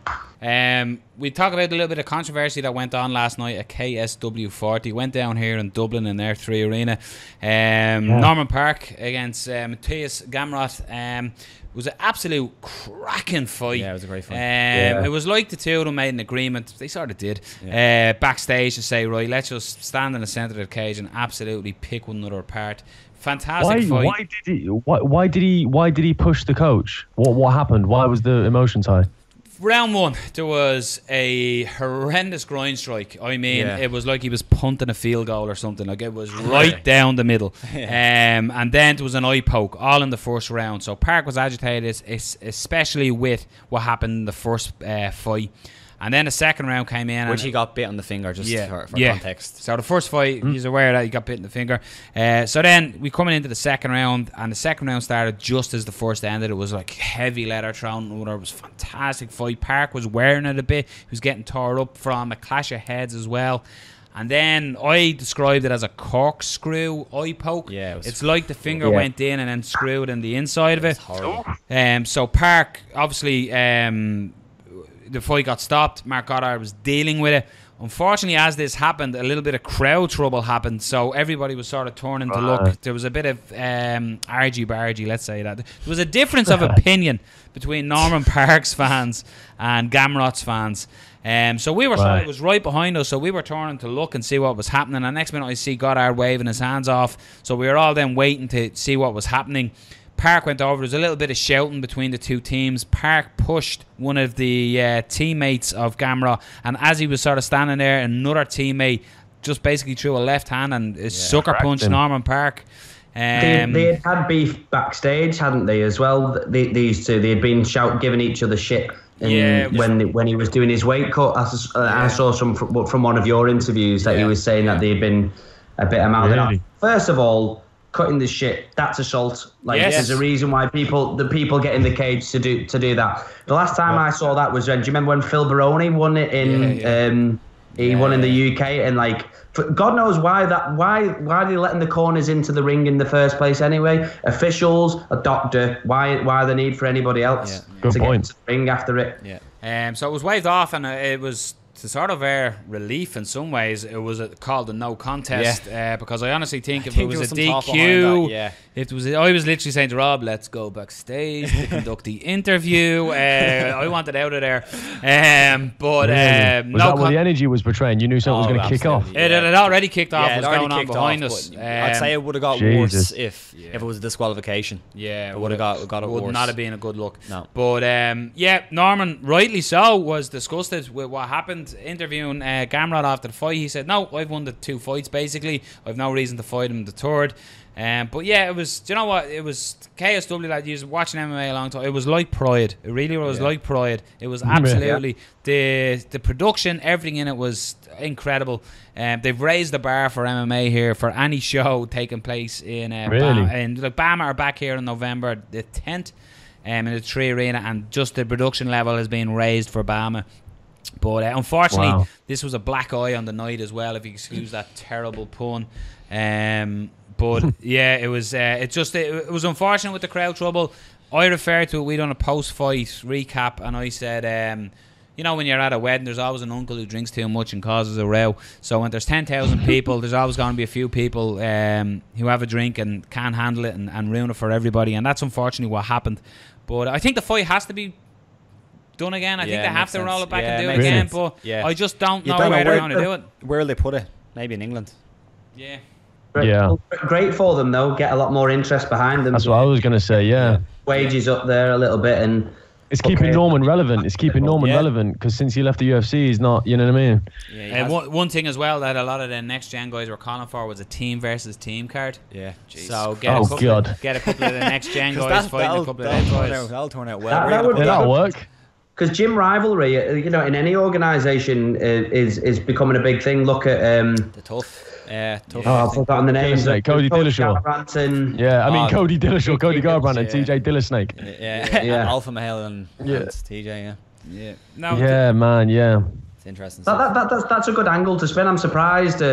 We talk about a little bit of controversy that went on last night at KSW 40. Went down here in Dublin in their 3 arena. Norman Parke against Mateusz Gamrot. Was an absolute cracking fight. Yeah, it was a great fight. It was like the two of them made an agreement. They sort of did. Backstage to say, right, let's just stand in the centre of the cage and absolutely pick one another apart. Fantastic fight. Why did he push the coach? What happened? Why was the emotions high? round one, there was a horrendous groin strike. I mean, it was like he was punting a field goal or something. Like, it was right down the middle. And then there was an eye poke, all in the first round. So Parke was agitated, especially with what happened in the first fight. And then the second round came in. Which he got bit on the finger, just for context. So the first fight, he's aware that he got bit in the finger. So then we coming into the second round, and the second round started just as the first ended. It was like heavy leather thrown. It was a fantastic fight. Parke was wearing it a bit. He was getting tore up from a clash of heads as well. And then I described it as a corkscrew eye poke. Yeah, it's like the finger went in and then screwed in the inside of it. Horrible. So Parke, obviously... the fight got stopped. Marc Goddard was dealing with it. Unfortunately, as this happened, a little bit of crowd trouble happened, so everybody was sort of turning to look. There was a bit of argy-bargy, let's say that. There was a difference of opinion between Norman Parke's fans and Gamrot's fans. So we were it was right behind us, so we were turning to look and see what was happening. And next minute I see Goddard waving his hands off, so we were all then waiting to see what was happening. Parke went over. There was a little bit of shouting between the two teams. Parke pushed one of the teammates of Gamrot, and as he was sort of standing there, another teammate just basically threw a left hand and sucker punched Norman Parke. They had beef backstage, hadn't they, as well? These two, they had been giving each other shit. When he was doing his weight cut, I saw some from one of your interviews that he was saying that they'd been a bit mouthed off. First of all, cutting the shit, that's assault. There's a reason why the people get in the cage to do that. The last time I saw that was do you remember when Phil Baroni won it in he won in the UK, and God knows why are they letting the corners into the ring in the first place anyway? Officials, a doctor, why the need for anybody else to get into the ring after it? So it was waved off, and it was to sort of relief in some ways. It was called a no contest because I honestly think if it was a DQ, I was literally saying to Rob, let's go backstage to conduct the interview. I wanted out of there. Was that what the energy was portraying? You knew something was going to kick off? It had already kicked off. It was going on behind us. I'd say it would have got worse if it was a disqualification. Yeah, it would have got it worse. Would not have been a good look. No. But Norman, rightly so, was disgusted with what happened. Interviewing Gamrot after the fight, he said, "No, I've won the 2 fights. Basically, I've no reason to fight him the third." But it was. Do you know what? It was KSW. Like, you was watching MMA a long time. It was like Pride. It really was like Pride. It was absolutely the production, everything in it was incredible. They've raised the bar for MMA here for any show taking place in Bama are back here in November the 10th in the Tree Arena, and just the production level has been raised for Bama. But unfortunately, this was a black eye on the night as well, if you excuse that terrible pun. But it was it was unfortunate with the crowd trouble. I referred to it, we done a post-fight recap, and I said, when you're at a wedding, there's always an uncle who drinks too much and causes a row. So when there's 10,000 people, there's always going to be a few people who have a drink and can't handle it and ruin it for everybody. And that's unfortunately what happened. But I think the fight has to be done again. I think they have to roll it back and do it again, but I just don't know where they're going to do it. Where will they put it? Maybe in England. Great for them though. Get a lot more interest behind them. That's what I was going to say. Wages up there a little bit, and it's keeping Norman relevant. It's keeping Norman relevant because since he left the UFC, he's not. You know what I mean? One thing as well that a lot of the next gen guys were calling for was a team versus team card. Yeah. So get a couple of the next gen guys fighting a couple of them guys. That'll turn out well. That'll work. Because gym rivalry, in any organisation, is becoming a big thing. Look at the tough. I've forgotten the names. Cody Dillashaw. Cody Dillashaw, Cody Garbrandt, and TJ Dillasnake. Alpha Male and TJ. It's interesting. That's a good angle to spin. I'm surprised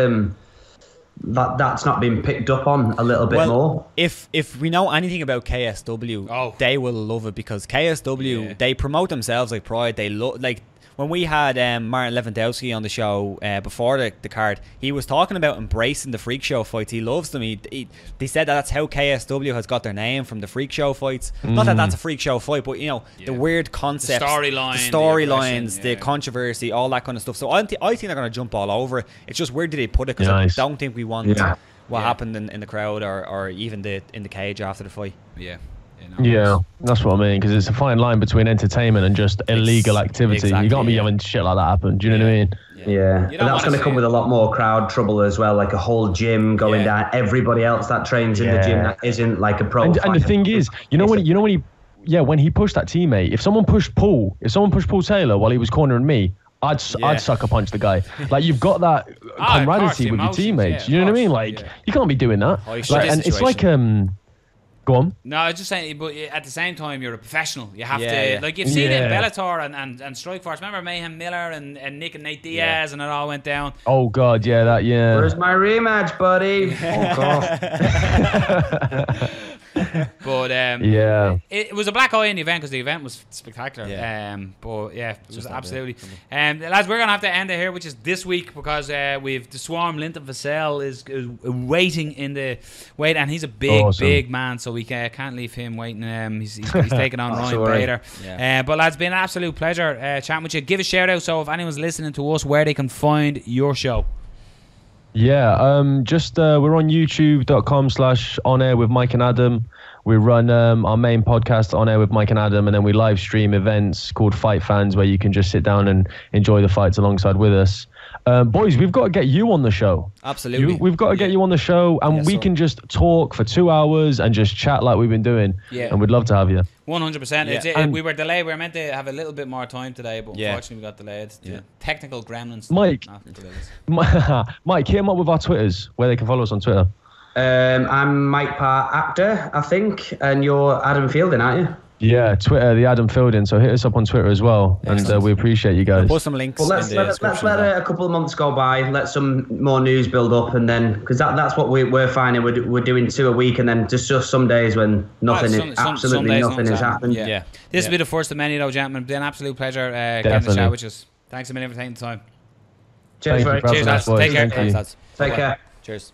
that's not been picked up on a little bit more. If we know anything about KSW, they will love it because KSW they promote themselves like Pride. They when we had Martin Lewandowski on the show before the card, he was talking about embracing the freak show fights. He loves them. They said that's how KSW has got their name, from the freak show fights. Not that that's a freak show fight, but the weird concepts, the storylines, the controversy, all that kind of stuff. So I think they're going to jump all over it. It's just where did they put it? Because I don't think we want what happened in the crowd or even in the cage after the fight. Yeah, that's what I mean, because it's a fine line between entertainment and just illegal activity. Exactly, you can't be having shit like that happen. Do you know what I mean? Yeah, but that's going to come with a lot more crowd trouble as well, like a whole gym going down. Everybody else that trains in the gym that isn't like a pro. And the thing is, when he pushed that teammate, if someone pushed Paul Taylor while he was cornering me, I'd sucker punch the guy. Like, you've got that camaraderie with your teammates. You know what I mean? Like, you can't be doing that. And it's like Go on. No, I was just saying, but at the same time, you're a professional. You have to, like, you've seen it in Bellator and Strikeforce. Remember Mayhem Miller and Nick and Nate Diaz, and it all went down. Oh God, Where's my rematch, buddy? Oh God. But it was a black eye in the event because the event was spectacular. But yeah, it was absolutely. Lads, we're gonna have to end it here, which is this week, because we've the Swarm. Linton Vassell is waiting in the wait, and he's a big man, so we can't leave him waiting. He's taking on Ryan Bader. But lads, it's been an absolute pleasure chatting with you. Give a shout out, so if anyone's listening to us, where they can find your show. We're on youtube.com/On Air with Mike and Adam. We run our main podcast, On Air with Mike and Adam, and then we live stream events called Fight Fans, where you can just sit down and enjoy the fights alongside with us. Boys, we've got to get you on the show. Absolutely. We've got to get you on the show, and we can just talk for 2 hours and just chat like we've been doing. And we'd love to have you. 100%. We were delayed. We were meant to have a little bit more time today, but unfortunately we got delayed. Technical gremlins. Mike, hit him up with our Twitters, where they can follow us on Twitter. I'm Mike Parr, actor, I think, and you're Adam Fielding, aren't you? Yeah, Twitter, the Adam Fielding. So hit us up on Twitter as well, and we appreciate you guys. We'll put some links. Well, let's let a couple of months go by, let some more news build up, and then because that's what we're finding. We're doing 2 a week, and then just some days when nothing, absolutely nothing has happened. This will be the first of many, though, gentlemen. It's been an absolute pleasure getting the chat with us. Thanks a million for taking the time. Cheers, lads. Take care. Take care. Cheers.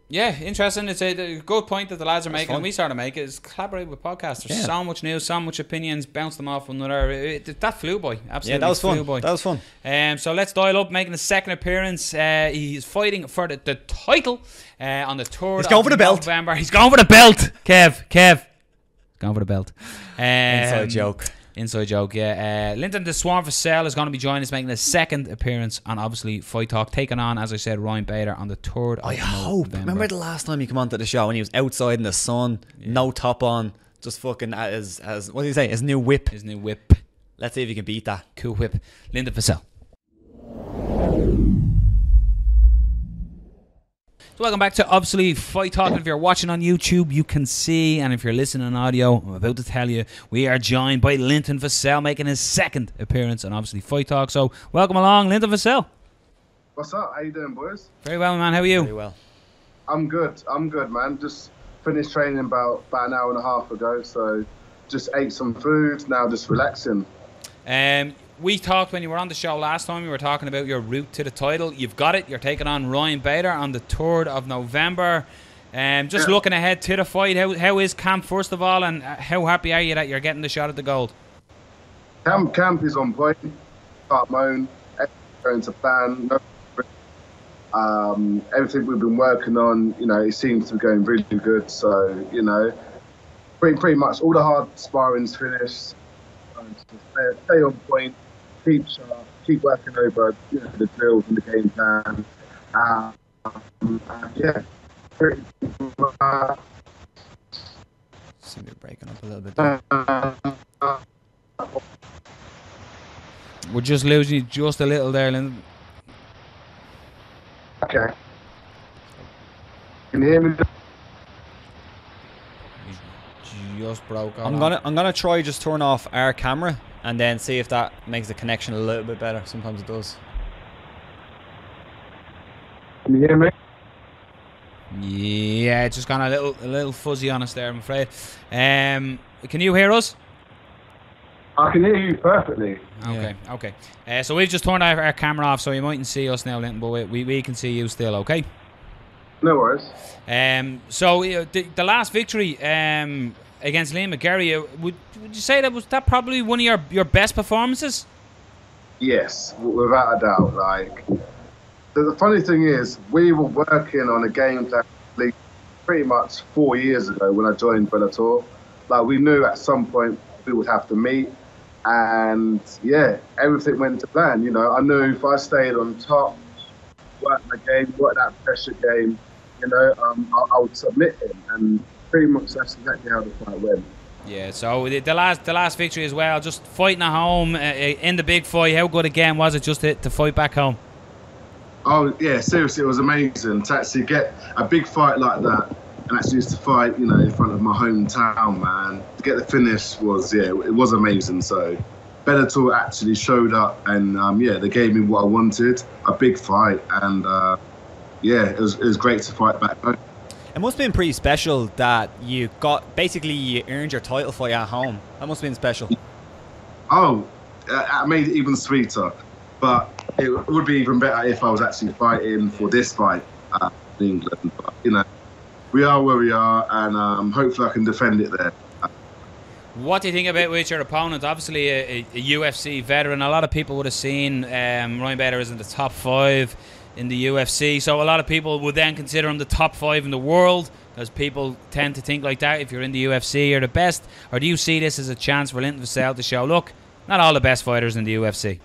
Interesting. It's a good point that the lads are making, and we sort of make it, is collaborate with podcasters. So much news, so much opinions, bounce them off one another. That flew by. Absolutely. That was fun. That was fun. So let's dial up, making a second appearance. He's fighting for the title on the 3rd He's going for the belt. November. He's going for the belt. Kev. He's going for the belt. Inside joke, yeah. Linton the Swarm Vassell is going to be joining us, making a second appearance on, obviously, Fight Talk, taking on, as I said, Ryan Bader on the 3rd of November. Remember the last time he came onto the show and he was outside in the sun, no top on, just fucking as what did he say? His new whip. Let's see if he can beat that. Cool whip. Linton Vassell. So welcome back to, obviously, Fight Talk. If you're watching on YouTube, you can see, and if you're listening on audio, I'm about to tell you, we are joined by Linton Vassell, making his second appearance on, obviously, Fight Talk. So welcome along, Linton Vassell. What's up? How you doing, boys? Very well, man. How are you? Very well. I'm good, man. Just finished training about an hour and a half ago, so just ate some food, now just relaxing. We talked when you were on the show last time, you were talking about your route to the title. You've got it. You're taking on Ryan Bader on the 3rd of November. Looking ahead to the fight, how is camp, first of all, and how happy are you that you're getting the shot at the gold? Camp is on point. Start my own. Going to plan. Everything we've been working on, it seems to be going really good. So, pretty much all the hard sparring's finished. Stay on point. Keep sharp, keep working over the drills and the game plan. Seem to be breaking up a little bit. We're just losing you just a little there, Linton. Okay. Can you hear me? Just broke on. I'm gonna try just turn off our camera and then see if that makes the connection a little bit better. Sometimes it does. Can you hear me? Yeah, it's just gone a little fuzzy on us there, I'm afraid. Can you hear us? I can hear you perfectly. Okay. So we've just turned our camera off, so you mightn't see us now, Linton, but we can see you still, okay? No worries. So the last victory against Liam McGarry, would you say that probably one of your best performances? Yes, without a doubt. Like, the funny thing is, we were working on a game plan pretty much 4 years ago when I joined Bellator. Like, we knew at some point we would have to meet, and yeah, everything went to plan. You know, I knew if I stayed on top, worked my game, worked that pressure game, you know, I would submit him, and pretty much that's exactly how the fight went. Yeah, so the last victory as well, just fighting at home in the big fight. How good again was it just to fight back home? Oh yeah, seriously, it was amazing to actually get a big fight like that, and actually just to fight, you know, in front of my hometown, man. To get the finish was, yeah, it was amazing. So Bellator actually showed up, and yeah, they gave me what I wanted, a big fight, and yeah, it was great to fight back home. It must have been pretty special that you earned your title fight at home. That must have been special. Oh, it made it even sweeter. But it would be even better if I was actually fighting for this fight in England. But, you know, we are where we are, and hopefully I can defend it there. What do you think about with your opponent? Obviously a UFC veteran. A lot of people would have seen Ryan Bader is in the top 5 in the UFC, so a lot of people would then consider him the top 5 in the world, because people tend to think like that. If you're in the UFC, you're the best. Or do you see this as a chance for Linton Vassell to show, look, not all the best fighters in the UFC?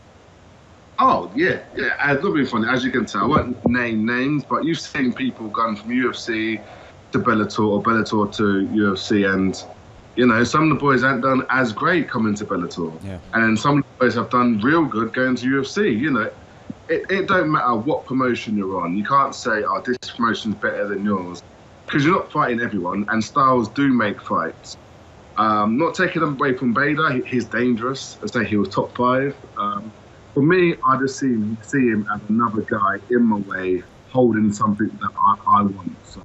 Oh yeah, it's not being funny. As you can tell, I won't name names, but you've seen people gone from UFC to Bellator or Bellator to UFC, and you know, some of the boys haven't done as great coming to Bellator, and some of the boys have done real good going to UFC. You know, it don't matter what promotion you're on. You can't say, oh, this promotion's better than yours, because you're not fighting everyone, and styles do make fights. Not taking them away from Bader, he's dangerous. I say he was top 5. For me, I just see him as another guy in my way, holding something that I want. So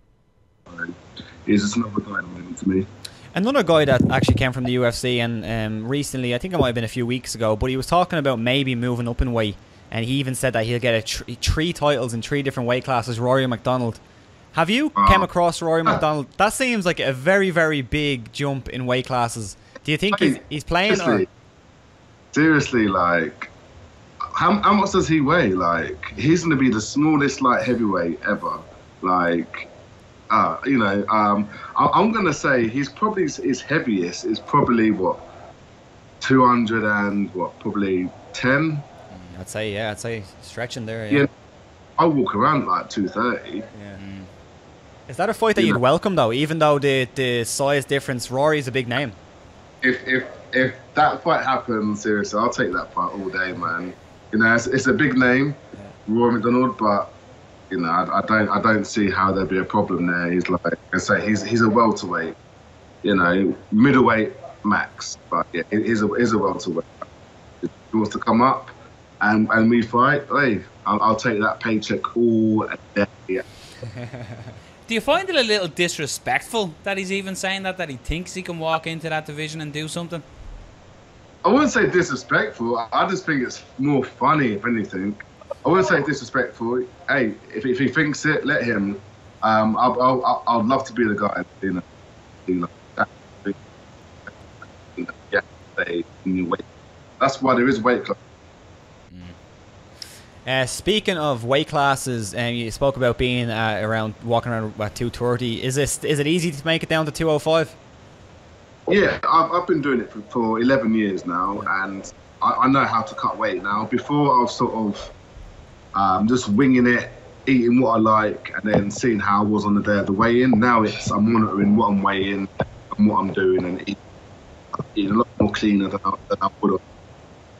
he's just another guy to me. Another guy that actually came from the UFC, and recently, I think it might have been a few weeks ago, but he was talking about maybe moving up in weight. And he even said that he'll get 3 titles in 3 different weight classes. Rory MacDonald. Have you come across Rory MacDonald? That seems like a very, very big jump in weight classes. Do you think he's playing? Seriously, like, how much does he weigh? Like, he's going to be the smallest light heavyweight ever. Like, you know, I'm going to say he's probably his heaviest is probably what, 200 and what, probably 10. I'd say stretching there. Yeah, I walk around like 230. Yeah. Is that a fight that you'd welcome though? Even though the size difference, Rory's a big name. If that fight happens, seriously, I'll take that fight all day, man. You know, it's a big name, Rory MacDonald, but you know, I don't see how there'd be a problem there. He's like I say, he's a welterweight. You know, middleweight max, but yeah, he's a welterweight. If he wants to come up and we fight, hey, I'll take that paycheck all day. Yeah. Do you find it a little disrespectful that he's even saying that he thinks he can walk into that division and do something? I wouldn't say disrespectful. I just think it's more funny, if anything. I wouldn't say disrespectful. Hey, if he thinks it, let him. I'd love to be the guy, you know, that's why there is weight class. Speaking of weight classes, you spoke about being walking around at 230. Is it easy to make it down to 205? Yeah, I've been doing it for 11 years now, and I know how to cut weight now. Before I was sort of just winging it, eating what I like, and then seeing how I was on the day of the weigh-in. Now I'm monitoring what I'm weighing and what I'm doing, and eating a lot more cleaner than I would have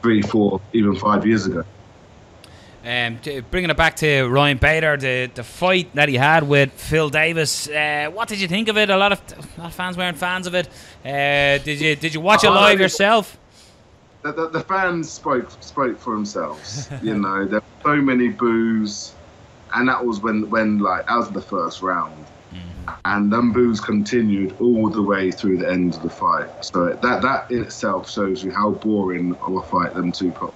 3, 4, even 5 years ago. Bringing it back to Ryan Bader, the fight that he had with Phil Davis, what did you think of it? A lot of fans weren't fans of it. Did you watch it live yourself? The fans spoke for themselves. You know, there were so many boos, and that was when like that was the first round, and them boos continued all the way through the end of the fight. So that in itself shows you how boring of a fight them two put.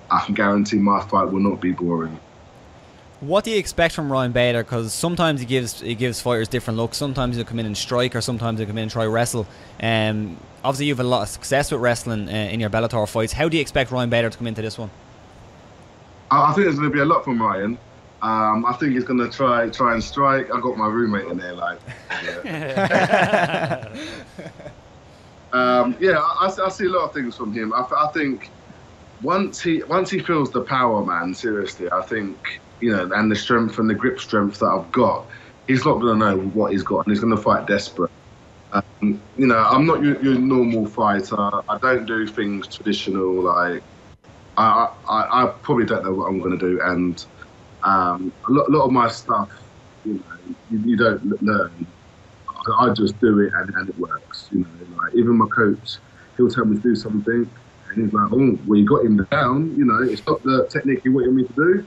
I can guarantee my fight will not be boring. What do you expect from Ryan Bader? Because sometimes he gives fighters different looks. Sometimes he'll come in and strike, or sometimes he'll come in and try wrestle. Obviously, you've had a lot of success with wrestling in your Bellator fights. How do you expect Ryan Bader to come into this one? I think there's going to be a lot from Ryan. I think he's gonna try and strike. I got my roommate in there, like. Yeah. I see a lot of things from him. I think once he feels the power, man, seriously, I think, you know, and the strength and the grip strength that I've got, he's not gonna know what he's got, and he's gonna fight desperate. You know, I'm not your normal fighter. I don't do things traditional. Like, I probably don't know what I'm gonna do, and a lot of my stuff, you know, you don't learn. I just do it and it works. You know, like even my coach, he'll tell me to do something, and he's like, "Oh, well, you got him down. You know, it's not the technique you want me to do,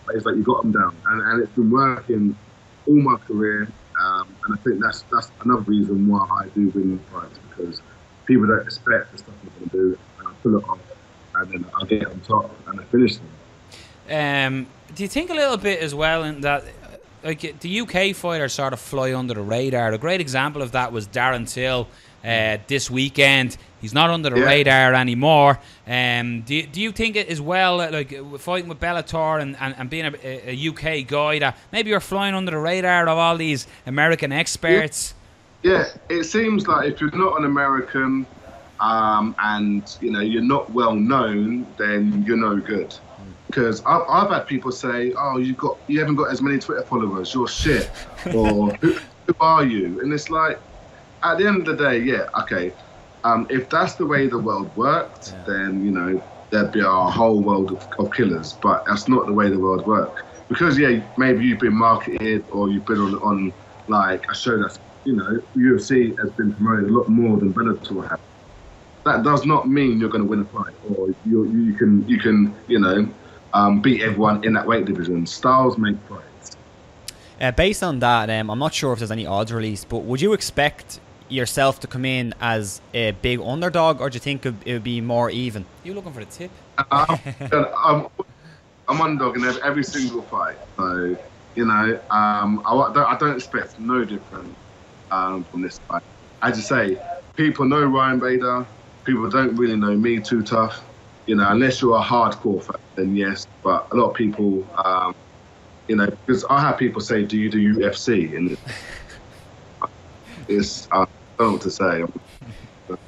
but it's like you got him down, and it's been working all my career." And I think that's another reason why I do win fights, because people don't expect the stuff I'm going to do, and I pull it off, and then I get on top and I finish them. Do you think a little bit as well in that, like, the UK fighters sort of fly under the radar? A great example of that was Darren Till this weekend. He's not under the radar anymore. Do you think it as well, like fighting with Bellator and being a UK guy, that maybe you're flying under the radar of all these American experts? Yeah, it seems like if you're not an American and you know you're not well known, then you're no good. Because I've had people say, "Oh, you haven't got as many Twitter followers. You're shit," or "Who are you?" And it's like, at the end of the day, yeah, okay. If that's the way the world worked, then, you know, there'd be a whole world of killers. But that's not the way the world works. Because, yeah, maybe you've been marketed or you've been on like a show that's, you know, UFC has been promoted a lot more than Bellator has. That does not mean you're going to win a fight, or you can you know, beat everyone in that weight division. Styles make fights. Based on that, I'm not sure if there's any odds released, but would you expect yourself to come in as a big underdog, or do you think it would be more even? You looking for a tip? I'm underdog in every single fight, so you know, I don't expect no different from this fight. As you say, people know Ryan Bader. People don't really know me too tough. You know, unless you're a hardcore fan, then yes. But a lot of people, you know, because I have people say, "Do you do UFC?" And it's I don't know what to say.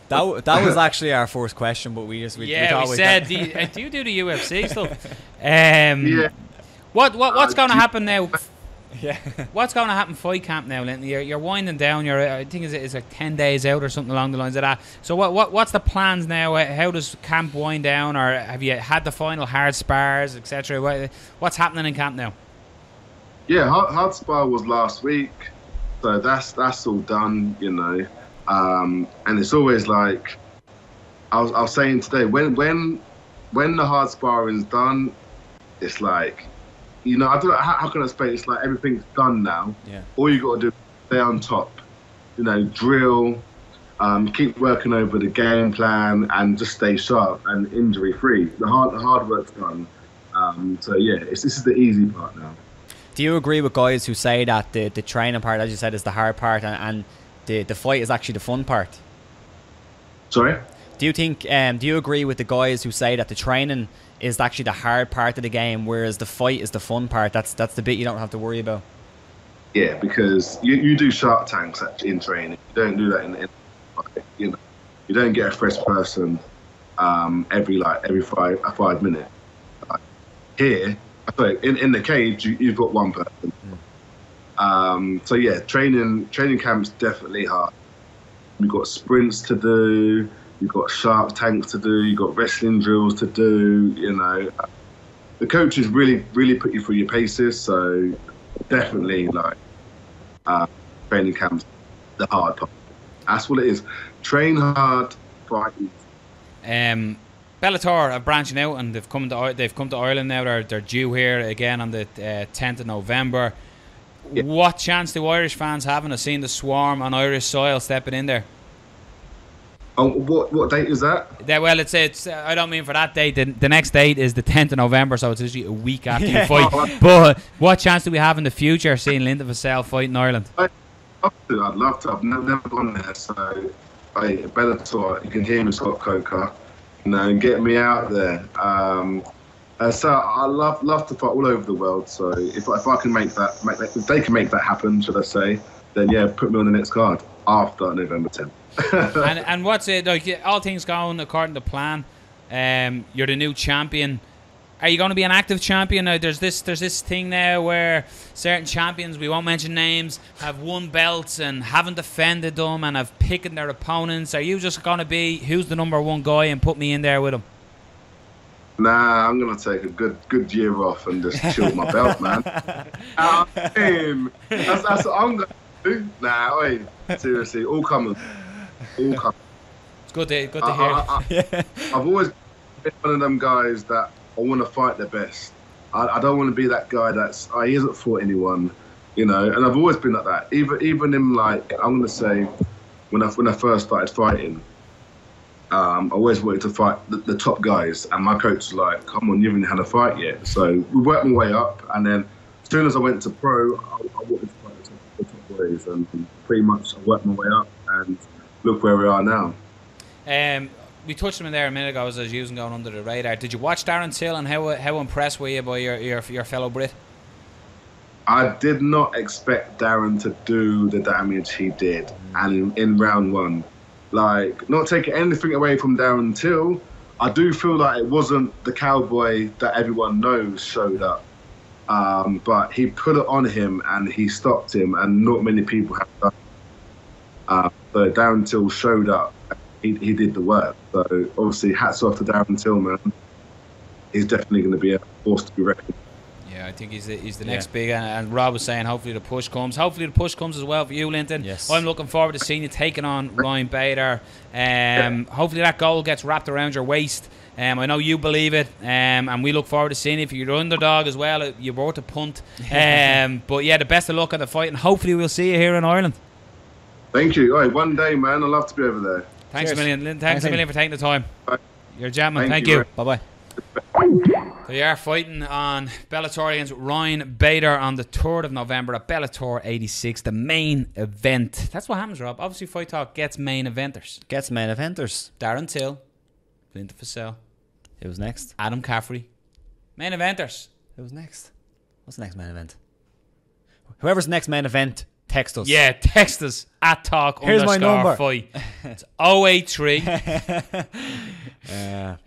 That was actually our first question, but we said, do you do the UFC stuff? Yeah. What's going to happen now? Yeah. What's going to happen fight camp now, Linton? You're winding down. I think it's like 10 days out or something along the lines of that. So what's the plans now? How does camp wind down, or have you had the final hard spars, etc.? What's happening in camp now? Yeah, hard spar was last week, so that's all done, you know. And it's always like I was saying today, when the hard sparring's done, it's like, you know, I don't know how can I explain it? It's like everything's done now. Yeah. All you got to do is stay on top, you know, drill, keep working over the game plan, and just stay sharp and injury free. The hard work's done. So yeah, this is the easy part now. Do you agree with guys who say that the training part, as you said, is the hard part, and the fight is actually the fun part? Sorry? Do you agree with the guys who say that the training is actually the hard part of the game, whereas the fight is the fun part? That's the bit you don't have to worry about. Yeah, because you do shark tanks actually in training. You don't do that in you know. You don't get a fresh person every 5 minutes. Here, in the cage, you've got one person. So yeah, training camp's definitely hard. You've got sprints to do. You've got shark tanks to do. You've got wrestling drills to do. You know, the coaches really put you through your paces. So definitely, like, training camp's the hard part. That's what it is. Train hard, fight easy. Bellator are branching out, and they've come to Ireland now. They're due here again on the 10th of November. Yeah. What chance do Irish fans have of seeing the Swarm on Irish soil stepping in there? Oh, what date is that? Well, it's I don't mean for that date. The next date is the 10th of November, so it's usually a week after you fight. But what chance do we have in the future seeing Linton Vassell fight in Ireland? I'd love to. I've never gone there, so Bellator, you can hear me, Scott Coker, you know, get me out there. So I love to fight all over the world. So if I can make that, if they can make that happen, should I say, then yeah, put me on the next card after November 10th. and what's it like? All things going according to plan. You're the new champion. Are you going to be an active champion now? There's this thing now where certain champions, we won't mention names, have won belts and haven't defended them and have picked their opponents. Are you just going to be who's the number one guy and put me in there with them? Nah, I'm going to take a good year off and just chill my belt, man. That's what I'm going to do. Nah, wait, seriously, all comers. All comers. It's good to hear. I've always been one of them guys that I want to fight the best. I don't want to be that guy he hasn't fought anyone, you know. And I've always been like that. Even in, like, I'm gonna say, when I first started fighting, I always wanted to fight the top guys. And my coach was like, "Come on, you haven't had a fight yet." So we worked my way up, and then as soon as I went to pro, I wanted to fight the top boys, and pretty much I worked my way up, and look where we are now. We touched him in there a minute ago as I was using going under the radar. Did you watch Darren Till, and how impressed were you by your fellow Brit? I did not expect Darren to do the damage he did, and in round one, like, not taking anything away from Darren Till, I do feel like it wasn't the cowboy that everyone knows showed up, but he put it on him and he stopped him, and not many people have done. So Darren Till showed up. He did the work. So obviously, hats off to Darren Till, man. He's definitely going to be a force to be reckoned with. Yeah, I think he's the next big. And Rob was saying, hopefully the push comes. Hopefully the push comes as well for you, Linton. Yes. I'm looking forward to seeing you taking on Ryan Bader. Hopefully that goal gets wrapped around your waist. I know you believe it, and we look forward to seeing you. If you're the underdog as well, you're worth a punt. But yeah, the best of luck at the fight, and hopefully we'll see you here in Ireland. Thank you. All right, one day, man. I'd love to be over there. Thanks a million, Lynn. Thanks a million for taking the time. Bye. You're a gentleman. Thank you. you. Bye-bye. They are fighting on Bellator against Ryan Bader on the 3rd of November at Bellator 86, the main event. That's what happens, Rob. Obviously, Fight Talk gets main eventers. Darren Till, Linton Vassell. Who was next? Adam Caffrey. Main eventers. Who was next? What's the next main event? Whoever's next main event, text us. Yeah, text us at talk. Here's my number. Fight. It's 083.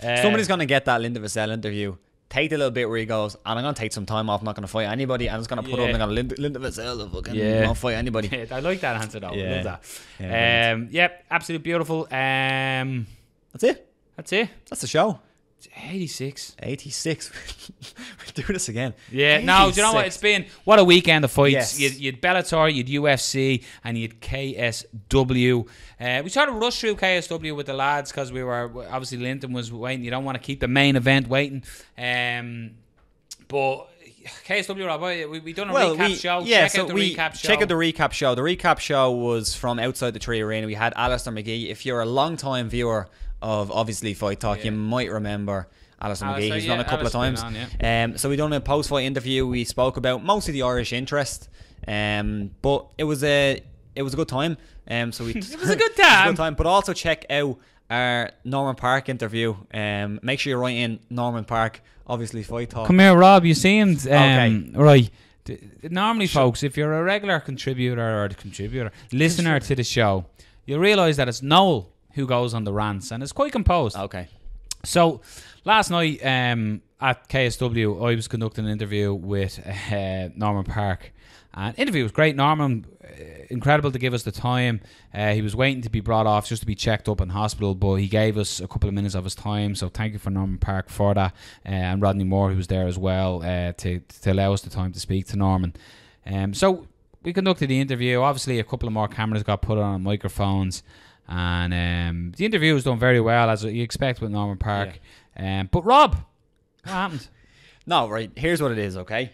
Somebody's going to get that Linton Vassell interview. Take the little bit where he goes, and I'm going to take some time off. I'm not going to fight anybody. I'm just going to put up and going to Linton Vassell. Fucking won't fight anybody. Yeah, I like that answer though. Yeah. I love that. Yep, absolutely beautiful. That's it. That's the show. It's 86. 86. We'll do this again. Yeah, 86. No, do you know what? It's been, what a weekend of fights. Yes. You'd Bellator, you'd UFC, and you'd KSW. We sort of rushed through KSW with the lads because we were, obviously Linton was waiting. You don't want to keep the main event waiting. But KSW, Rob, we done a recap show. Yeah, check out the recap show. Check out the recap show. The recap show was from outside the Tree Arena. We had Alistair McGee. If you're a long-time viewer of obviously Fight Talk, you might remember Alistair McGee. He's done a couple of times. So we done a post-fight interview. We spoke about mostly the Irish interest, but it was a good time. So we it was a good time. But also check out our Norman Parke interview. Make sure you write in Norman Parke. Obviously, Fight Talk. Come here, Rob. You seemed okay. Right. Normally, folks, if you're a regular listener to the show, you'll realise that it's Noel who goes on the rants, and it's quite composed. Okay. So last night at KSW, I was conducting an interview with Norman Parke. And interview was great. Norman, incredible to give us the time. He was waiting to be brought off just to be checked up in hospital, but he gave us a couple of minutes of his time. So thank you for Norman Parke for that, and Rodney Moore, who was there as well, to allow us the time to speak to Norman. So we conducted the interview. Obviously, a couple of more cameras got put on microphones, and the interview was done very well, as you expect with Norman Parke. Yeah. But Rob, what happened? No, right. Here's what it is. Okay,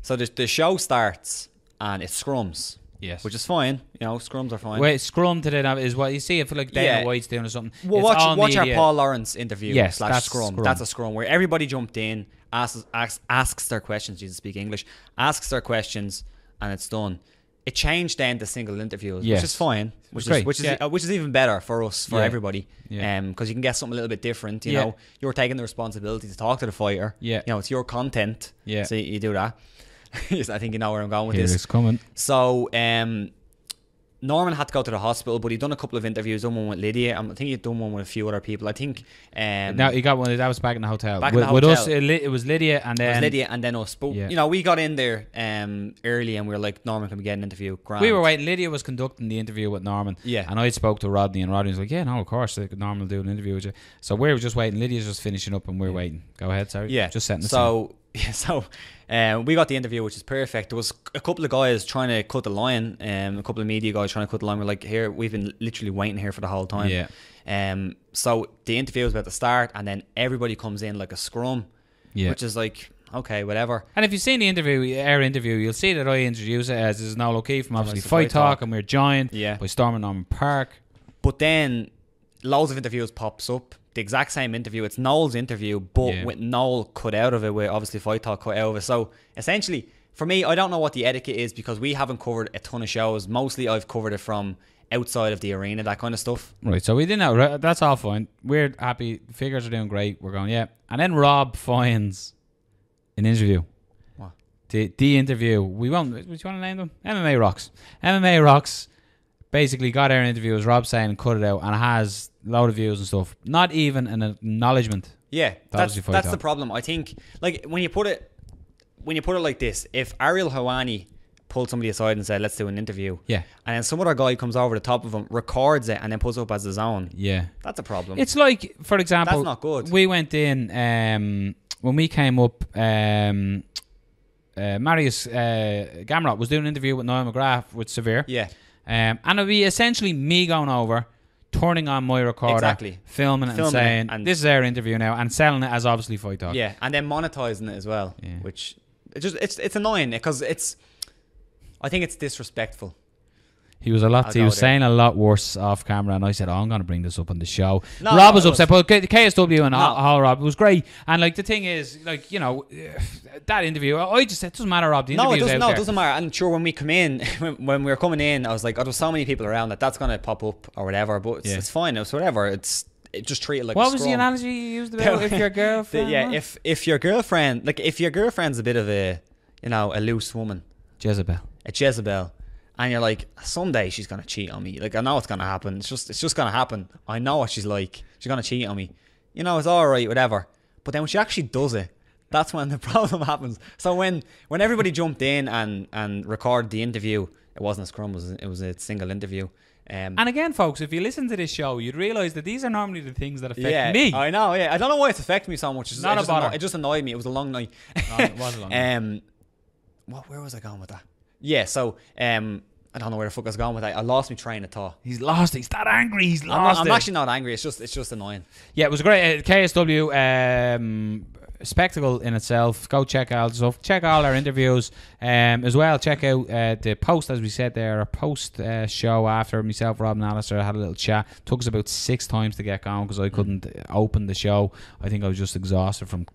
so the show starts. And it's scrums. Yes. Which is fine. You know, scrums are fine. Wait, scrum today is what you see. I feel like Dana White's doing or something. Well, watch our Paul Lawrence interview. Yes, that's scrum. That's a scrum where everybody jumped in, asks their questions. Jesus, speak English. Asks their questions, and it's done. it changed then to single interviews, Yes. which is fine, which is even better for us, for everybody, because you can get something a little bit different. You know, you're taking the responsibility to talk to the fighter. You know, it's your content. So you do that. I think you know where I'm going with this. It's coming. So Norman had to go to the hospital, but he'd done a couple of interviews, done one with Lydia. I think he'd done one with a few other people. I think. Now he got one. That was back in the hotel. With us, it was Lydia, and then us. But you know, we got in there early, and we were like, Norman, can we get an interview? Grand. We were waiting. Lydia was conducting the interview with Norman. And I spoke to Rodney, and Rodney was like, "Yeah, no, of course, Norman will do an interview with you." So we were just waiting. Lydia's just finishing up, and we're waiting. Go ahead, sorry. Just setting the scene. So we got the interview, which is perfect. There was a couple of guys trying to cut the line, a couple of media guys trying to cut the line. We're like, here, we've been literally waiting here for the whole time. So the interview was about to start, and then everybody comes in like a scrum, which is like, okay, whatever. And if you've seen the interview, our interview, you'll see that I introduce it as this is Noel O'Keefe from obviously Fight Talk, and we're joined by Storm and Norman Parke. But then loads of interviews pops up. The exact same interview. It's Noel's interview, but with Noel cut out of it, with obviously Fight Talk cut out of it. So essentially, for me, I don't know what the etiquette is, because we haven't covered a ton of shows. Mostly I've covered it from outside of the arena, that kind of stuff. Right, so we didn't know. That's all fine. We're happy. The figures are doing great. We're going, And then Rob finds an interview. What? The interview. We won't. What do you want to name them? MMA Rocks. MMA Rocks basically got our interview, as Rob saying, and cut it out, and it has a load of views and stuff. Not even an acknowledgement. Yeah, that's the problem. I think, like, when you put it like this, if Ariel Helwani pulled somebody aside and said, let's do an interview, and then some other guy comes over the top of him, records it, and then puts it up as his own, that's a problem. It's like, for example, that's not good. We went in when we came up, Mateusz Gamrot was doing an interview with Niall McGrath with Severe, and it'd be essentially me going over, turning on my recorder, filming it and saying, this is our interview now, and selling it as obviously Fight Talk. And then monetizing it as well, which it's annoying, because I think it's disrespectful. He was saying a lot worse off camera, and I said, I'm going to bring this up on the show. Rob was upset, but KSW and all Rob, it was great. And like, the thing is, like, you know, that interview, I just said, it doesn't matter, Rob, the interview's out there. It doesn't matter. And sure, when we come in, when we were coming in, I was like, there's so many people around that's going to pop up or whatever, but it's fine. It's whatever. It just treat it like what was the analogy you used about if your girlfriend? If your girlfriend, like, if your girlfriend's a bit of a, you know, a loose woman. A Jezebel. And you're like, someday she's going to cheat on me. Like, I know it's going to happen. It's just going to happen. I know what she's like. She's going to cheat on me. You know, it's all right, whatever. But then when she actually does it, that's when the problem happens. So when everybody jumped in and recorded the interview, it wasn't a scrum. It was a single interview. And again, folks, if you listen to this show, you'd realise that these are normally the things that affect me. I know, I don't know why it's affected me so much. Not a bother. It just annoyed me. It was a long night. It was a long night. Where was I going with that? Yeah, so I don't know where the fuck I was going with that. I lost my train of thought. He's lost. He's that angry. He's lost. I'm actually not angry. It's just annoying. Yeah, it was great. KSW spectacle in itself. Go check out stuff. Check all our interviews as well. Check out the post, as we said there, a post show after myself, Rob and Alistair had a little chat. Took us about 6 times to get going because I couldn't open the show. I think I was just exhausted from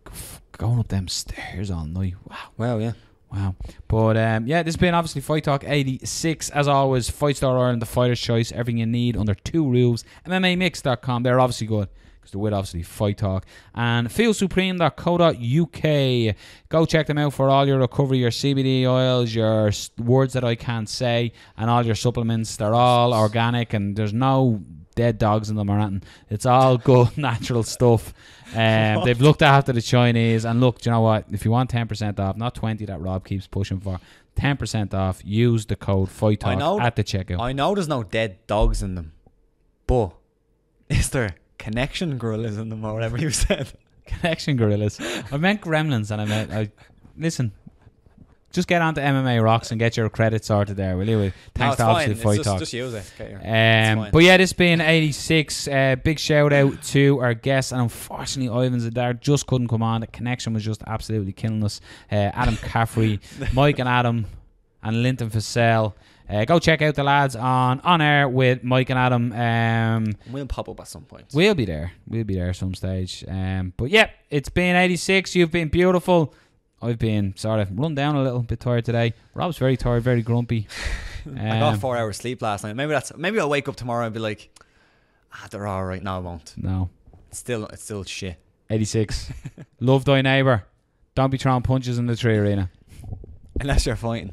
going up them stairs all night. Wow, yeah. Wow. But this has been obviously Fight Talk 86. As always, Fight Star Ireland, the fighter's choice, everything you need under 2 roofs. MMAmix.com, they're obviously good because they're with obviously Fight Talk. And feelsupreme.co.uk. Go check them out for all your recovery, your CBD oils, your words that I can't say, and all your supplements. They're all organic and there's no dead dogs in them or anything. It's all good natural stuff. They've looked after the Chinese, and look, do you know what, if you want 10% off, not 20 that Rob keeps pushing for, 10% off, use the code FIGHTTALK at the checkout. I know there's no dead dogs in them, but is there connection gorillas in them or whatever you said? Connection gorillas. I meant gremlins, and listen, just get onto MMA Rocks and get your credit sorted there, will you? Thanks to obviously Fight Talk. Just use it. But yeah, this being 86, big shout out to our guests, and unfortunately Ivan Zadar just couldn't come on. The connection was just absolutely killing us. Adam Caffrey, Mike and Adam, and Linton Vassell. Go check out the lads on air with Mike and Adam. We'll pop up at some point. We'll be there some stage. But yeah, it's been 86. You've been beautiful. I've been sort of run down a little bit tired today. Rob's very tired, very grumpy. I got 4 hours sleep last night. Maybe I'll wake up tomorrow and be like, they're all right. No, I won't. No. It's still shit. 86. Love thy neighbour. Don't be throwing punches in the tree arena. Unless you're fighting.